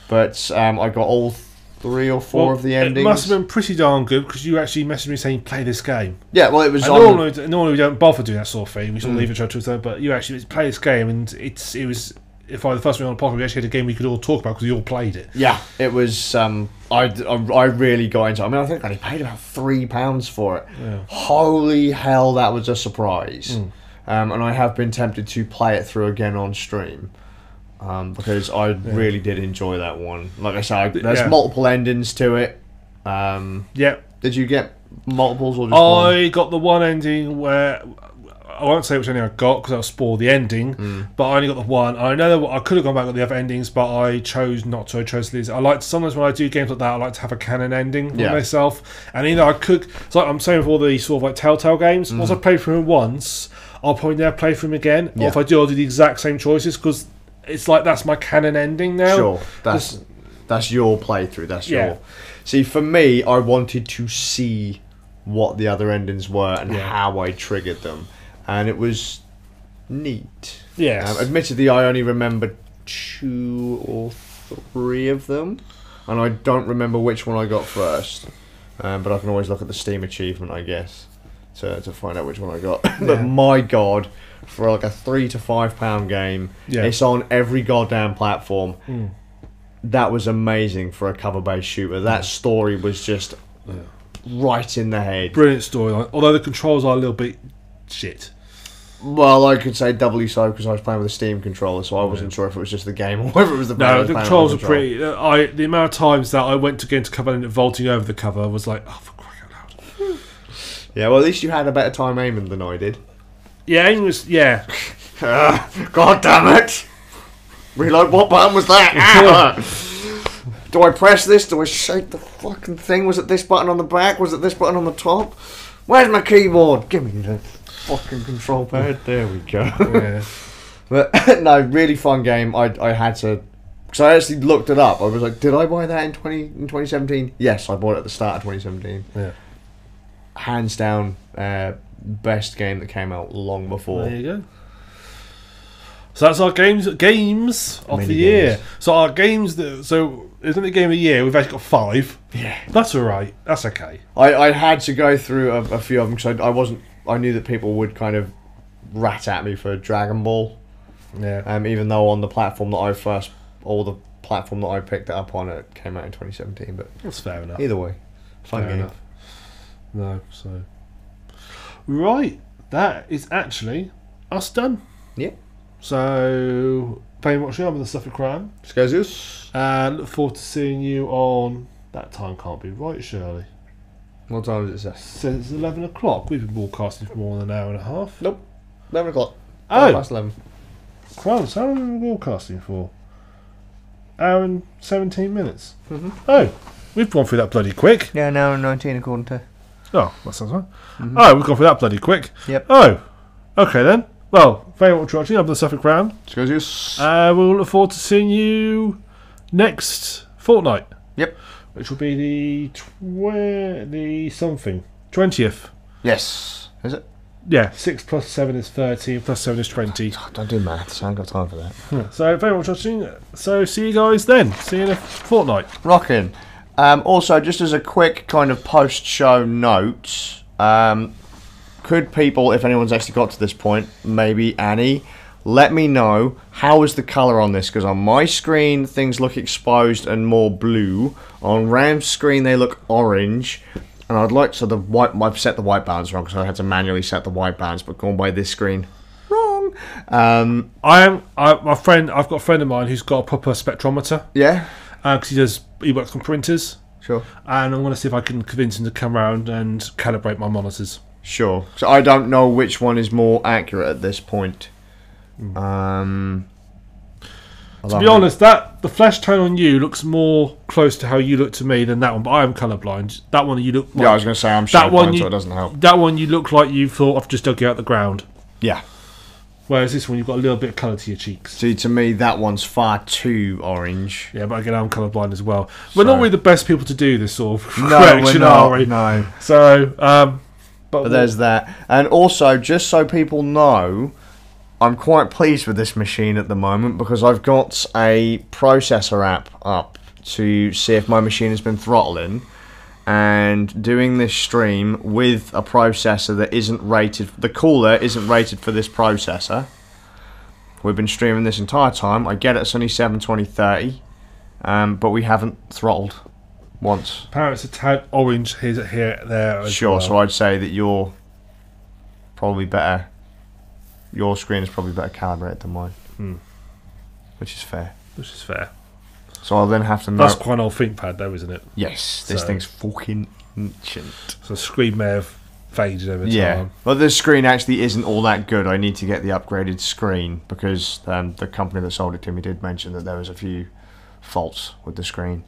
But I got all 3 or 4 of the endings. It must have been pretty darn good because you actually messaged me saying play this game. Yeah, well, it was. Normally we don't bother doing that sort of thing. We sort of leave it to it, but you actually play this game, and it was. If I the first one on the podcast, we actually had a game we could all talk about because we all played it. Yeah, it was. I really got into it. I mean, I think I only paid about £3 for it. Yeah. Holy hell, that was a surprise. And I have been tempted to play it through again on stream. Because I really did enjoy that one. Like I said, there's multiple endings to it. Did you get multiples or just one? I got the one ending where... I won't say which ending I got because I'll spoil the ending, but I only got the one. I know that I could have gone back with the other endings, but I chose not to. I chose to leave. I like sometimes when I do games like that, I like to have a canon ending for myself. And either I could, it's like I'm saying with all the sort of like Telltale games. Once I played through them once, I'll probably never play through them again. Or if I do, I'll do the exact same choices because it's like that's my canon ending now. Sure, that's your playthrough. That's your. See, for me, I wanted to see what the other endings were and how I triggered them. And it was neat. Yes. Admittedly, I only remember 2 or 3 of them. And I don't remember which one I got first. But I can always look at the Steam achievement, I guess, to find out which one I got. But my God, for like a £3 to £5 game, it's on every goddamn platform. That was amazing for a cover-based shooter. That story was just right in the head. Brilliant storyline. Although the controls are a little bit shit. Well, I could say doubly so because I was playing with a Steam controller, so I wasn't sure if it was just the game or whether it was the. No, the controls are pretty. The amount of times that I went to get into cover and vaulting over the cover was like, oh, for crying out loud. Yeah, well, at least you had a better time aiming than I did. Yeah, aiming was God damn it! Reload. What button was that? Do I press this? Do I shake the fucking thing? Was it this button on the back? Was it this button on the top? Where's my keyboard? Give me the fucking control pad. There we go. But no, really fun game. I had to, because I actually looked it up. I was like, did I buy that in 2017? Yes, I bought it at the start of 2017. Yeah. Hands down, best game that came out long before. There you go. So that's our games of the year. So our games so isn't it game of the year? We've actually got 5. Yeah, that's all right. That's okay. I had to go through a few of them because I knew that people would kind of rat at me for Dragon Ball. Yeah. Even though on the platform that the platform that I picked it up on, it came out in 2017. But that's fair enough. Either way, fun game. Enough. No, so right, that is actually us done. Yeah. So, thank you for watching. I'm TheSufoflkRam. Skazz. And look forward to seeing you on... That time can't be right, surely. What time is it, sir? Since 11 o'clock. We've been broadcasting for more than an hour and a half. Nope. 11 o'clock. Oh. Past 11. Crumbs, how long have we been broadcasting for? hour and 17 minutes. Oh, we've gone through that bloody quick. Yeah, an hour and 19 according to... Oh, that sounds right. Oh, we've gone through that bloody quick. Yep. Oh, okay then. Well, very much watching. I'm TheSufoflkRam. Skazz. We'll look forward to seeing you next fortnight. Yep. Which will be the 20th. Yes. Is it? Yeah, 6 plus 7 is 13, plus 7 is 20. Oh, don't do maths, I ain't got time for that. So, very much watching. So, see you guys then. See you in a fortnight. Rocking. Also, just as a quick kind of post-show note, could people, if anyone's actually got to this point, maybe Annie, let me know how is the colour on this, because on my screen things look exposed and more blue. On Ram's screen they look orange. And I'd like so I've set the white balance wrong, because I had to manually set the white balance, but going by this screen, wrong. I've got a friend of mine who's got a proper spectrometer. Yeah. Because he works on printers. Sure. And I want to see if I can convince him to come around and calibrate my monitors. Sure. So I don't know which one is more accurate at this point. To be honest, the flesh tone on you looks more close to how you look to me than that one. But I am colourblind. That one you look. Like, yeah, I was going to say I'm shadowblind, so it doesn't help. That one you look like you thought I've just dug you out the ground. Yeah. Whereas this one, you've got a little bit of colour to your cheeks. See, to me, that one's far too orange. Yeah, but again, I'm colourblind as well. We're not really the best people to do this sort of no, correction, we're not, are we? No. So, but there's that. And also, just so people know, I'm quite pleased with this machine at the moment, because I've got a processor app up to see if my machine has been throttling, and doing this stream with a processor that isn't rated, the cooler isn't rated for this processor. We've been streaming this entire time. I get it's only 720/30, but we haven't throttled once. Apparently it's a tad orange here there as Sure, well. so I'd say that you're probably better. Your screen is probably better calibrated than mine, which is fair. Which is fair. So I'll then have to know. That's quite an old ThinkPad though, isn't it? Yes, this thing's fucking ancient. So the screen may have faded over time. Yeah, well, the screen actually isn't all that good. I need to get the upgraded screen, because the company that sold it to me did mention that there was a few faults with the screen.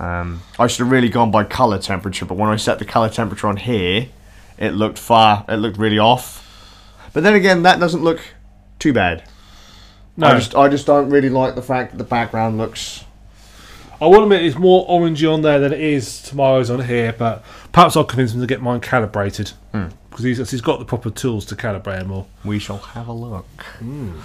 I should have really gone by colour temperature, but when I set the colour temperature on here, it looked really off. But then again, that doesn't look too bad. No. I just don't really like the fact that the background looks... I will admit it's more orangey on there than it is tomorrow's on here, but perhaps I'll convince him to get mine calibrated. Because he's got the proper tools to calibrate them all. We shall have a look. And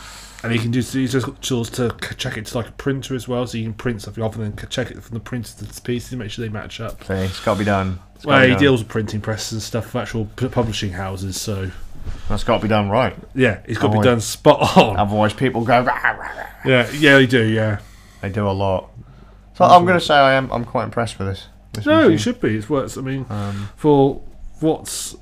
he's just got tools to check it to like a printer as well, so you can print something off and then check it from the printer to the pieces and make sure they match up. See, it's got to be done. Well, he deals with printing presses and stuff for actual publishing houses, so... That's got to be done right. Yeah, it's got to be done spot on. Otherwise people go... Rah, rah, rah. Yeah, they do, yeah. They do a lot. So I'm going to say I'm quite impressed with this no, machine. it should be. It's works. I mean, for what's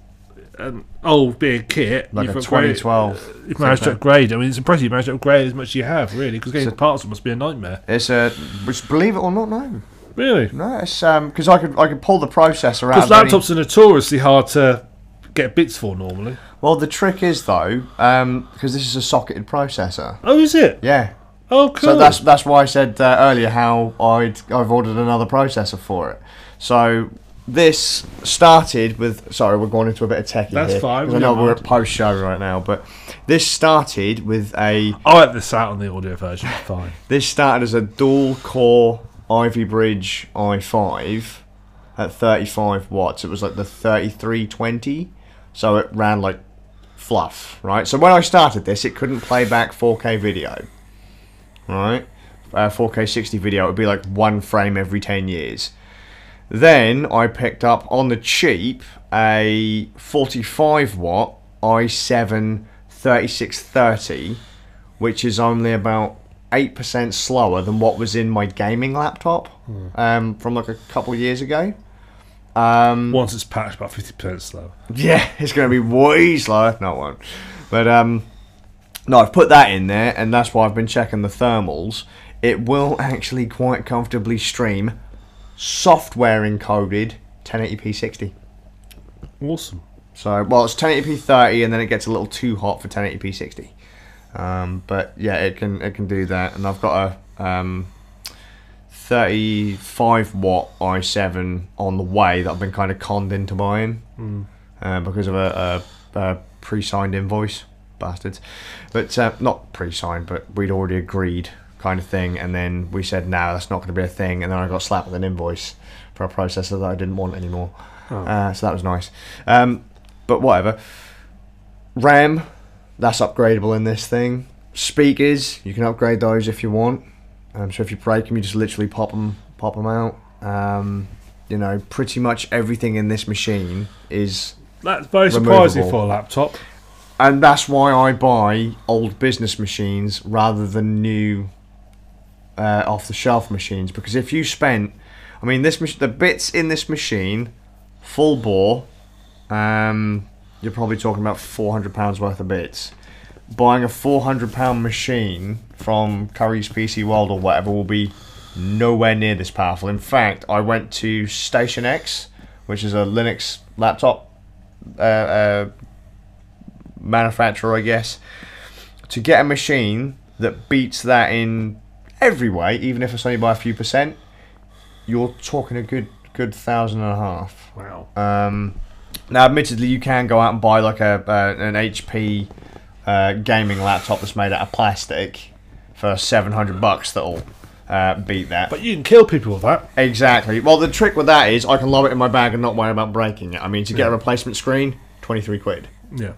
an old big kit, like a 2012, you've managed to upgrade. I mean, it's impressive. You managed to upgrade as much as you have, really, because getting parts must be a nightmare. It's which, believe it or not, no. Really? No, it's because I could pull the processor out. Because laptops are notoriously hard to get bits for normally. Well, the trick is though, because this is a socketed processor. Oh, is it? Yeah. Oh, cool. So that's why I said earlier how I've ordered another processor for it. So this started with... Sorry, we're going into a bit of techie here. That's fine. I know we're at post-show right now, but this started with a... I let this out on the audio version. Fine. This started as a dual-core Ivy Bridge i5 at 35 watts. It was like the 3320, so it ran like fluff, right? So when I started this, it couldn't play back 4K video, right? 4K 60 video, it would be like 1 frame every 10 years. Then I picked up on the cheap a 45 watt i7 3630, which is only about 8% slower than what was in my gaming laptop from like a couple of years ago. Once it's patched, about 50% slower. Yeah, it's going to be way slower. No, it won't. But no, I've put that in there, and that's why I've been checking the thermals. It will actually quite comfortably stream software encoded 1080p 60. Awesome. So, well, it's 1080p 30, and then it gets a little too hot for 1080p 60. But yeah, it can do that, and I've got 35 watt i7 on the way that I've been kind of conned into buying because of a pre-signed invoice, bastards. But not pre-signed, but we'd already agreed kind of thing, and then we said no, that's not going to be a thing, and then I got slapped with an invoice for a processor that I didn't want anymore. So that was nice. But whatever. RAM, that's upgradable in this thing. Speakers, you can upgrade those if you want. So if you break them, you just literally pop them out. You know, pretty much everything in this machine is That's very surprising for a laptop. And that's why I buy old business machines rather than new off-the-shelf machines. Because if you spent, I mean, the bits in this machine, full bore, you're probably talking about £400 worth of bits. Buying a £400 machine from Curry's PC World or whatever will be nowhere near this powerful. In fact, I went to Station X, which is a Linux laptop manufacturer, I guess, to get a machine that beats that in every way, even if it's only by a few percent. You're talking a good $1,500. Wow. Now, admittedly, you can go out and buy like an HP gaming laptop that's made out of plastic for $700 that'll beat that. But you can kill people with that. Exactly. Well, the trick with that is I can lob it in my bag and not worry about breaking it. I mean, to get a replacement screen, 23 quid. Yeah.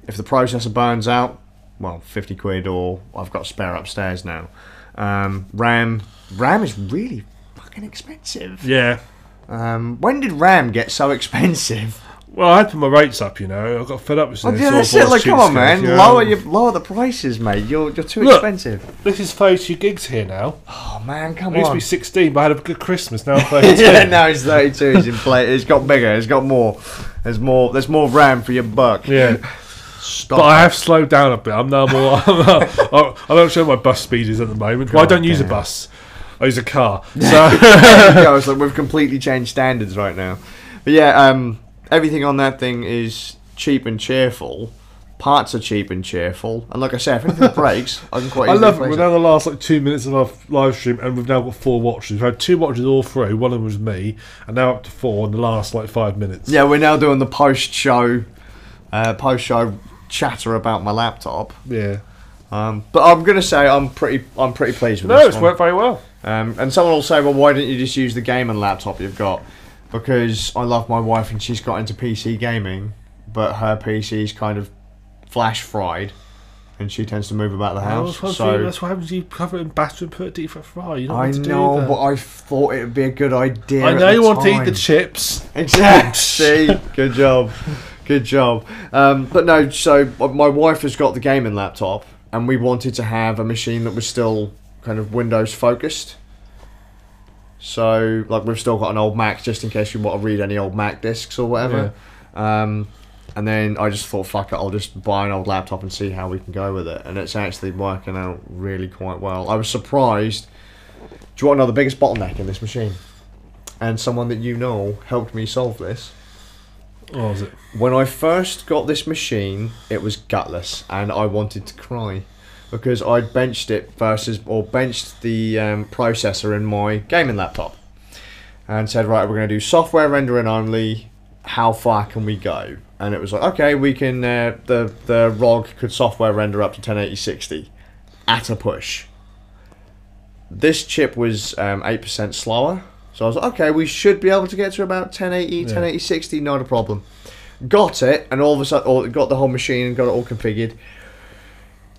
If the processor burns out, well, 50 quid, or I've got a spare upstairs now. RAM is really fucking expensive. Yeah. When did RAM get so expensive? Well, I had to put my rates up, you know. I got fed up with Oh, this. yeah, that's it. Like, come on, man. You know? Lower the prices, mate. You're too expensive. This is 32 gigs here now. Oh, man, come on. I used to be 16, but I had a good Christmas. Now I'm 32. Yeah, now he's 32. He's in play. It's got bigger. It's got more. There's more RAM for your buck. Yeah. Stop. But I have slowed down a bit. I'm now more. I don't show my bus speed is at the moment. Well, I don't use a bus. I use a car. So It's like we've completely changed standards right now. But yeah, everything on that thing is cheap and cheerful. Parts are cheap and cheerful. And like I said, if anything breaks, I can quite easily I love it. replace We're now the last 2 minutes of our live stream, and we've now got 4 watches. We've had 2 watches all through. One of them was me, and now up to 4 in the last 5 minutes. Yeah, we're now doing the post-show chatter about my laptop. Yeah. But I'm gonna say I'm pretty pleased with No, this it's one. worked very well. And someone will say, well, why didn't you just use the gaming laptop you've got? Because I love my wife and she's got into PC gaming, but her PC's kind of flash fried, and she tends to move about the house. That's what happens. You cover it in batter and put it deep for fry. You don't I want to know, do that. but I thought it would be a good idea. I know at you the want to eat time. the chips. Exactly. See, good job. Good job. But no, so my wife has got the gaming laptop, and we wanted to have a machine that was still kind of Windows focused. So, like, we've still got an old Mac just in case you want to read any old Mac discs or whatever. Yeah. And then I just thought, fuck it, I'll just buy an old laptop and see how we can go with it. And it's actually working out really quite well. I was surprised. Do you want to know the biggest bottleneck in this machine? And someone that you know helped me solve this. What was it? When I first got this machine, it was gutless, and I wanted to cry because I'd benched the processor in my gaming laptop, and said, right, we're going to do software rendering only. How far can we go? And it was like, okay, we can. The ROG could software render up to 1080-60 at a push. This chip was 8% slower. So I was like, okay, we should be able to get to about 1080, 1080-60, not a problem. Got it, and all of a sudden, got the whole machine and got it all configured.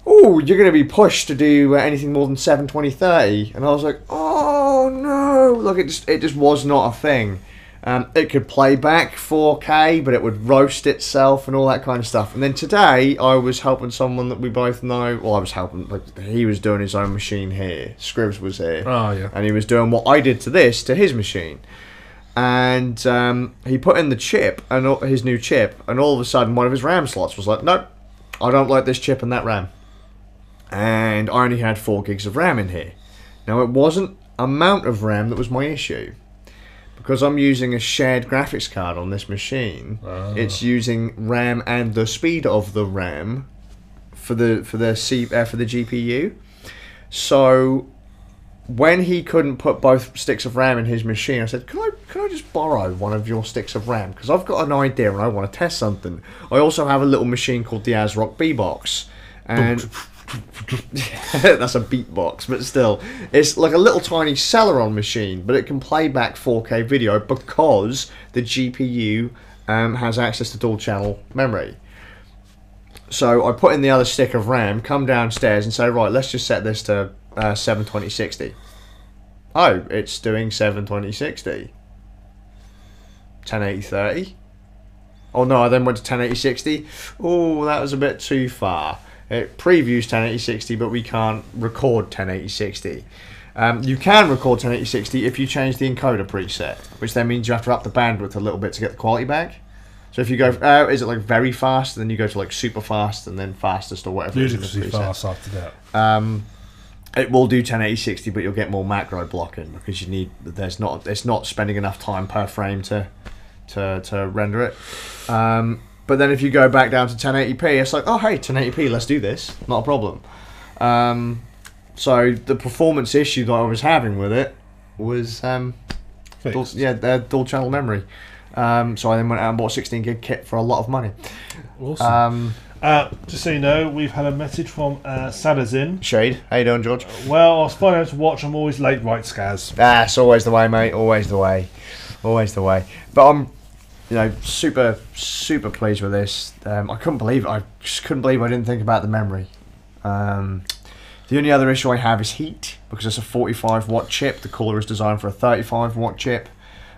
Oh, you're going to be pushed to do anything more than 720-30. And I was like, oh no, look, it just was not a thing. It could play back 4K, but it would roast itself and all that kind of stuff. And then today, I was helping someone that we both know. Well, I was helping, like, he was doing his own machine here. Scribs was here. Oh, yeah. And he was doing what I did to his machine. And he put in the chip, and his new chip, and all of a sudden, one of his RAM slots was like, nope, I don't like this chip and that RAM. And I only had 4 gigs of RAM in here. Now, it wasn't amount of RAM that was my issue. Because I'm using a shared graphics card on this machine, it's using RAM and the speed of the RAM for the GPU. So when he couldn't put both sticks of RAM in his machine, I said, can I just borrow one of your sticks of RAM? Because I've got an idea and I want to test something. I also have a little machine called the ASRock B-Box. And that's a beatbox, but still. It's like a little tiny Celeron machine, but it can play back 4K video because the GPU has access to dual channel memory. So I put in the other stick of RAM, come downstairs and say, right, let's just set this to 72060. Oh, it's doing 72060. 108030. Oh no, I then went to 108060. Oh, that was a bit too far. It previews 108060, but we can't record 108060. You can record 108060 if you change the encoder preset, which then means you have to up the bandwidth a little bit to get the quality back. So if you go, is it like very fast, and then you go to like super fast, and then fastest or whatever. Ludicrously fast after that. It will do 108060, but you'll get more macro blocking because you need. It's not spending enough time per frame to render it. But then if you go back down to 1080p, it's like, oh hey, 1080p, let's do this. Not a problem. So the performance issue that I was having with it was dual channel memory. So I then went out and bought a 16 gig kit for a lot of money. Awesome. Just so you know, we've had a message from Sadazin. Shade, how you doing, George? Well, I was finding out to watch. I'm always late, right, Skazz? It's always the way, mate. Always the way. Always the way. But I'm, super pleased with this. I couldn't believe it. I just couldn't believe I didn't think about the memory. The only other issue I have is heat, because it's a 45 watt chip. The cooler is designed for a 35 watt chip.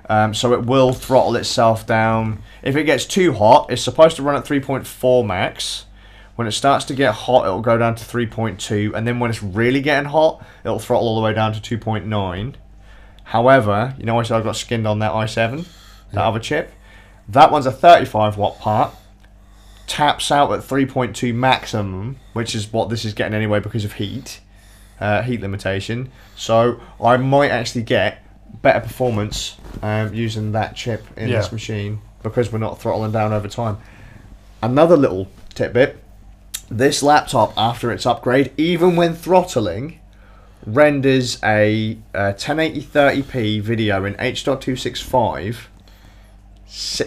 So it will throttle itself down. If it gets too hot, it's supposed to run at 3.4 max. When it starts to get hot, it'll go down to 3.2, and then when it's really getting hot, it'll throttle all the way down to 2.9. However, I said I got skinned on that i7, that other chip. That one's a 35 watt part, taps out at 3.2 maximum, which is what this is getting anyway because of heat limitation. So I might actually get better performance using that chip in this machine because we're not throttling down over time. Another little tidbit, this laptop after its upgrade, even when throttling, renders a 1080-30p video in H.265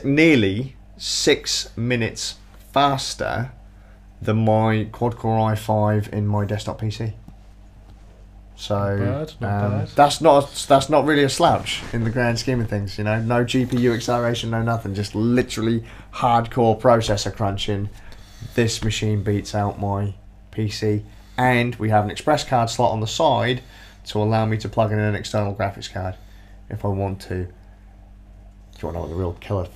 nearly 6 minutes faster than my quad-core i5 in my desktop PC. So not bad. that's not really a slouch in the grand scheme of things, No GPU acceleration, no nothing, just literally hardcore processor crunching. This machine beats out my PC, and we have an express card slot on the side to allow me to plug in an external graphics card if I want to. Do you want to know what the real killer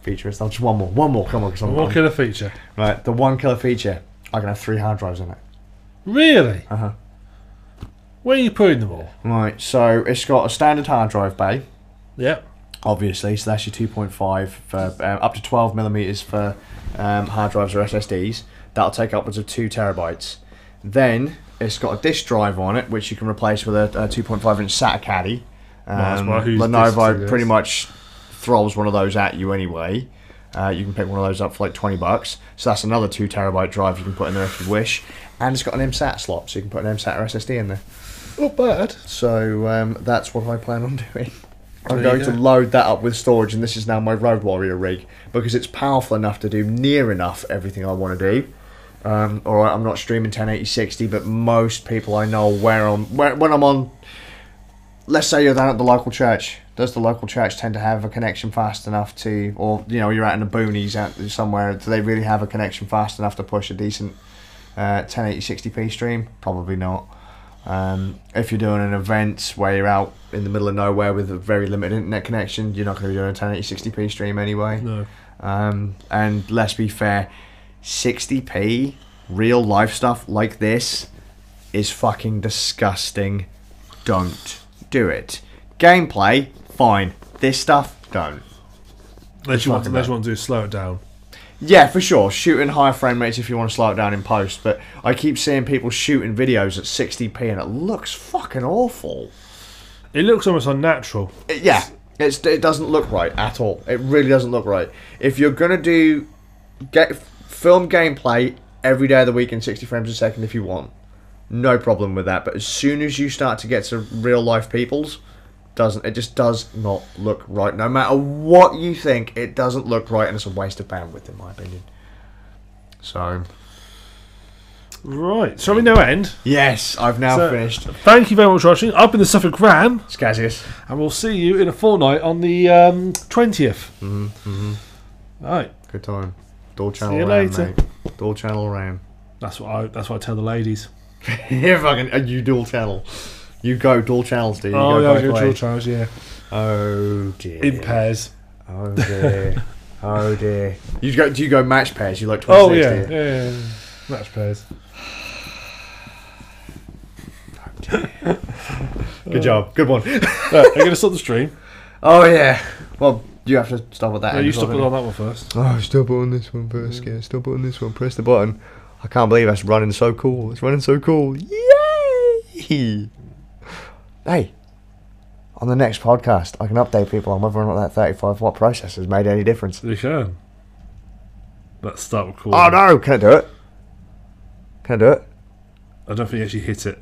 feature is? Just one more. Come on, One killer feature. Right, the one killer feature. I can have 3 hard drives in it. Really? Uh-huh. Where are you putting them all? Right, so it's got a standard hard drive bay. Yep. Obviously, so that's your 2.5 for up to 12mm for hard drives or SSDs. That'll take upwards of 2 terabytes. Then it's got a disk drive on it, which you can replace with a 2.5-inch SATA caddy. Lenovo pretty much throws one of those at you anyway. You can pick one of those up for like $20. So that's another 2 terabyte drive you can put in there if you wish. And it's got an MSAT slot, so you can put an MSAT or SSD in there. Not bad. So that's what I plan on doing. I'm going to load that up with storage, and this is now my Road Warrior rig because it's powerful enough to do near enough everything I want to do. Alright, I'm not streaming 1080-60, but most people I know when I'm on, let's say you're down at the local church. Does the local church tend to have a connection fast enough to, or you're out in the boonies out somewhere, do they really have a connection fast enough to push a decent 1080-60p stream? Probably not. If you're doing an event where you're out in the middle of nowhere with a very limited internet connection, you're not going to be doing a 1080-60p stream anyway. No. And let's be fair, 60p real life stuff like this is fucking disgusting. Don't do it. Gameplay, fine. This stuff, don't. Unless you want to do slow it down. Yeah, for sure. Shoot in higher frame rates if you want to slow it down in post, but I keep seeing people shooting videos at 60p and it looks fucking awful. It looks almost unnatural. It doesn't look right at all. It really doesn't look right. If you're going to film gameplay every day of the week in 60 frames a second if you want, no problem with that. But as soon as you start to get to real life peoples, it just does not look right. No matter what you think, it doesn't look right, and it's a waste of bandwidth, in my opinion. So, right, shall we now end? yes, I've now finished. Thank you very much for watching. I've been TheSufoflkRam, Skazz. and we'll see you in a fortnight on the 20th. Right, Good time. Dual channel you RAM, later. mate. Dual channel RAM. that's what I tell the ladies. You're fucking. You dual channel. You go dual channels, do you? Oh, You yeah, I both go dual ways. channels, yeah. Oh dear. In pairs. Oh dear. Oh dear. Do you go match pairs? You like 26, Oh, yeah. do you? Yeah. Match pairs. Good job. Good one. Right, are you going to stop the stream? Oh yeah. Well, you have to stop at that. No, end you as well, stop it don't on that one first. Oh, stop it on this one first. Yeah, stop it on this one. Press the button. I can't believe that's running so cool. It's running so cool. Yay! Hey, on the next podcast, I can update people on whether or not that 35 watt processor has made any difference. You can. Let's start recording. Oh no! Can I do it? Can I do it? I don't think you actually hit it.